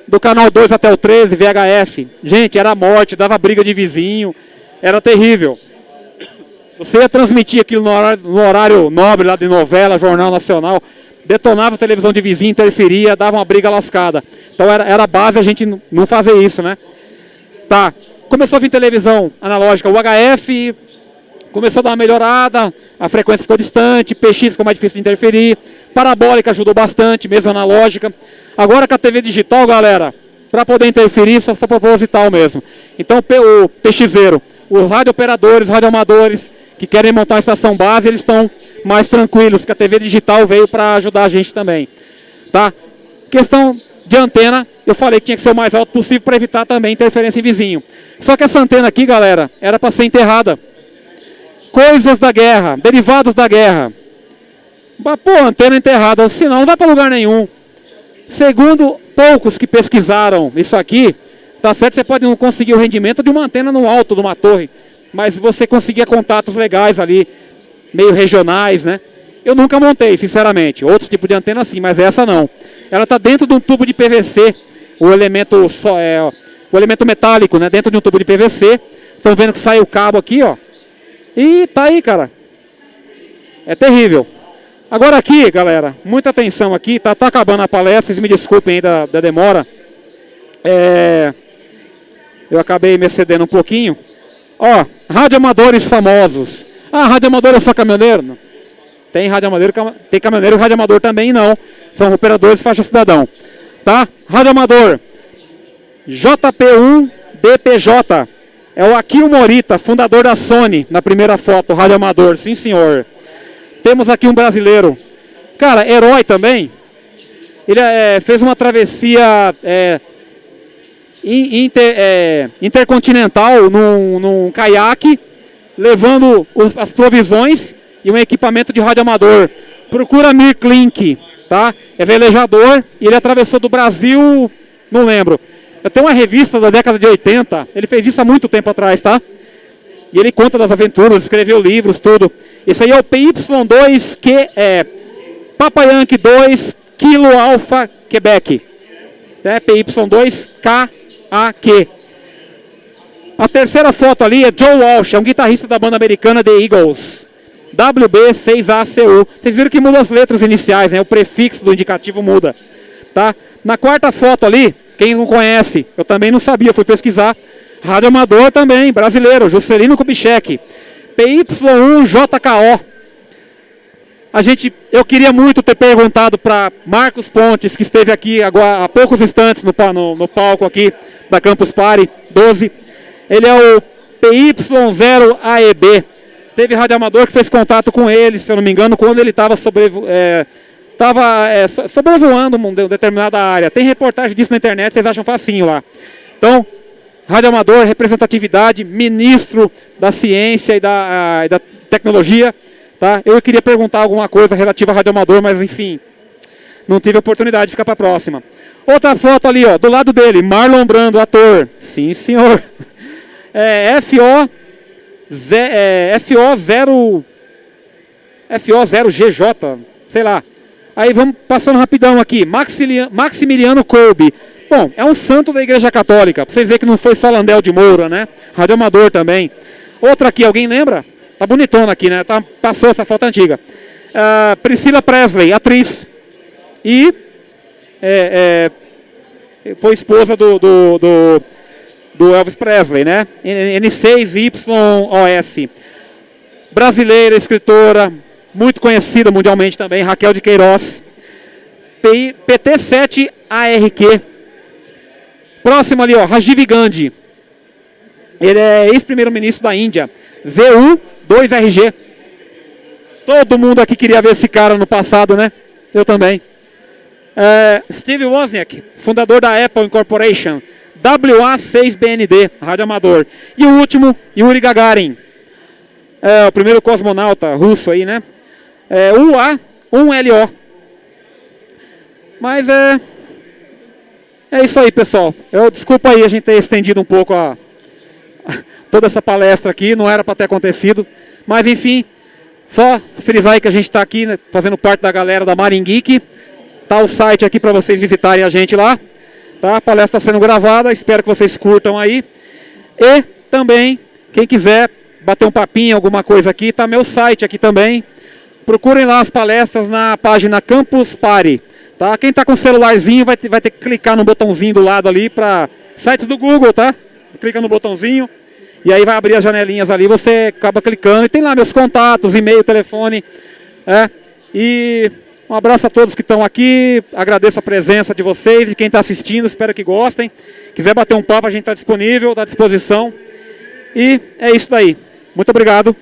do canal 2 até o 13, VHF, gente, era morte, dava briga de vizinho, era terrível. Você ia transmitir aquilo no horário nobre lá de novela, Jornal Nacional, detonava a televisão de vizinho, interferia, dava uma briga lascada. Então era base a gente não fazer isso, né? Tá, começou a vir televisão analógica, o HF começou a dar uma melhorada, a frequência ficou distante, PX ficou mais difícil de interferir, parabólica ajudou bastante, mesmo analógica. Agora com a TV digital, galera, para poder interferir, só proposital mesmo. Então o PXero, os radiooperadores, radioamadores que querem montar uma estação base, eles estão mais tranquilos, porque a TV digital veio para ajudar a gente também. Tá? Questão de antena, eu falei que tinha que ser o mais alto possível para evitar também interferência em vizinho. Só que essa antena aqui, galera, era para ser enterrada. Coisas da guerra, derivados da guerra. Pô, antena enterrada, senão não vai para lugar nenhum. Segundo poucos que pesquisaram isso aqui, tá certo, você pode não conseguir o rendimento de uma antena no alto de uma torre, mas você conseguia contatos legais ali, meio regionais, né? Eu nunca montei, sinceramente. Outros tipos de antena sim, mas essa não. Ela está dentro de um tubo de PVC, o elemento metálico, né? Dentro de um tubo de PVC. Estão vendo que sai o cabo aqui, ó. E tá aí, cara. É terrível. Agora aqui, galera, muita atenção aqui. Tá acabando a palestra, vocês me desculpem aí da demora. Eu acabei me excedendo um pouquinho. Ó, radioamadores famosos. Radioamador é só caminhoneiro? Não. Tem radioamador, tem caminhoneiro e radioamador também não. São operadores de faixa cidadão. Tá? Radioamador. JP1DPJ. É o Akio Morita, fundador da Sony, na primeira foto, radioamador. Sim, senhor. Temos aqui um brasileiro. Cara, herói também. Ele fez uma travessia intercontinental num caiaque, levando as provisões e um equipamento de radioamador. Procura Mir Klink, tá? É velejador e ele atravessou do Brasil, não lembro. Eu tenho uma revista da década de 80, ele fez isso há muito tempo atrás, tá? E ele conta das aventuras, escreveu livros, tudo. Esse aí é o PY2, que é Papa Yankee 2, Kilo Alpha, Quebec. Né? PY2KAQ. A terceira foto ali é Joe Walsh, é um guitarrista da banda americana The Eagles. WB6ACU. Vocês viram que muda as letras iniciais, né? O prefixo do indicativo muda. Tá? Na quarta foto ali, quem não conhece, eu também não sabia, fui pesquisar. Radioamador também, brasileiro, Juscelino Kubitschek. PY1JKO. Eu queria muito ter perguntado para Marcos Pontes, que esteve aqui agora, há poucos instantes no palco aqui da Campus Party 12. Ele é o PY0AEB. Teve radioamador que fez contato com ele, se eu não me engano, quando ele estava sobrevoando uma determinada área. Tem reportagem disso na internet, vocês acham facinho lá. Então, radioamador, representatividade, ministro da ciência e da tecnologia. Tá? Eu queria perguntar alguma coisa relativa a radioamador, mas enfim, não tive oportunidade de ficar para a próxima. Outra foto ali, ó, do lado dele, Marlon Brando, ator. Sim, senhor. FO0GJ, sei lá. Aí vamos passando rapidão aqui. Maximiliano Kolbe. Bom, é um santo da Igreja Católica. Pra vocês verem que não foi só Landel de Moura, né? Radioamador também. Outra aqui, alguém lembra? Tá bonitona aqui, né? Passou essa foto antiga. Priscila Presley, atriz. E foi esposa do Elvis Presley, né? N6YOS. Brasileira, escritora, muito conhecida mundialmente também, Raquel de Queiroz. PT7ARQ. Próximo ali, ó, Rajiv Gandhi. Ele é ex-primeiro-ministro da Índia. VU2RG. Todo mundo aqui queria ver esse cara no passado, né? Eu também. Steve Wozniak, fundador da Apple Incorporation. WA6BND, radioamador. E o último, Yuri Gagarin. O primeiro cosmonauta russo aí, né? UA1LO. Mas é isso aí, pessoal. Desculpa aí a gente ter estendido um pouco toda essa palestra aqui, não era para ter acontecido. Mas enfim, só frisar aí que a gente está aqui, né, fazendo parte da galera da Marin Geek. Tá o site aqui para vocês visitarem a gente lá. Tá? A palestra está sendo gravada, espero que vocês curtam aí. E também, quem quiser bater um papinho, alguma coisa aqui, tá meu site aqui também. Procurem lá as palestras na página Campus Party. Tá? Quem está com celularzinho vai ter que clicar no botãozinho do lado ali para sites do Google, tá? Clica no botãozinho e aí vai abrir as janelinhas ali, você acaba clicando e tem lá meus contatos, e-mail, telefone. E um abraço a todos que estão aqui, agradeço a presença de vocês, de quem está assistindo, espero que gostem. Quiser bater um papo, a gente está disponível, está à disposição. E é isso daí. Muito obrigado.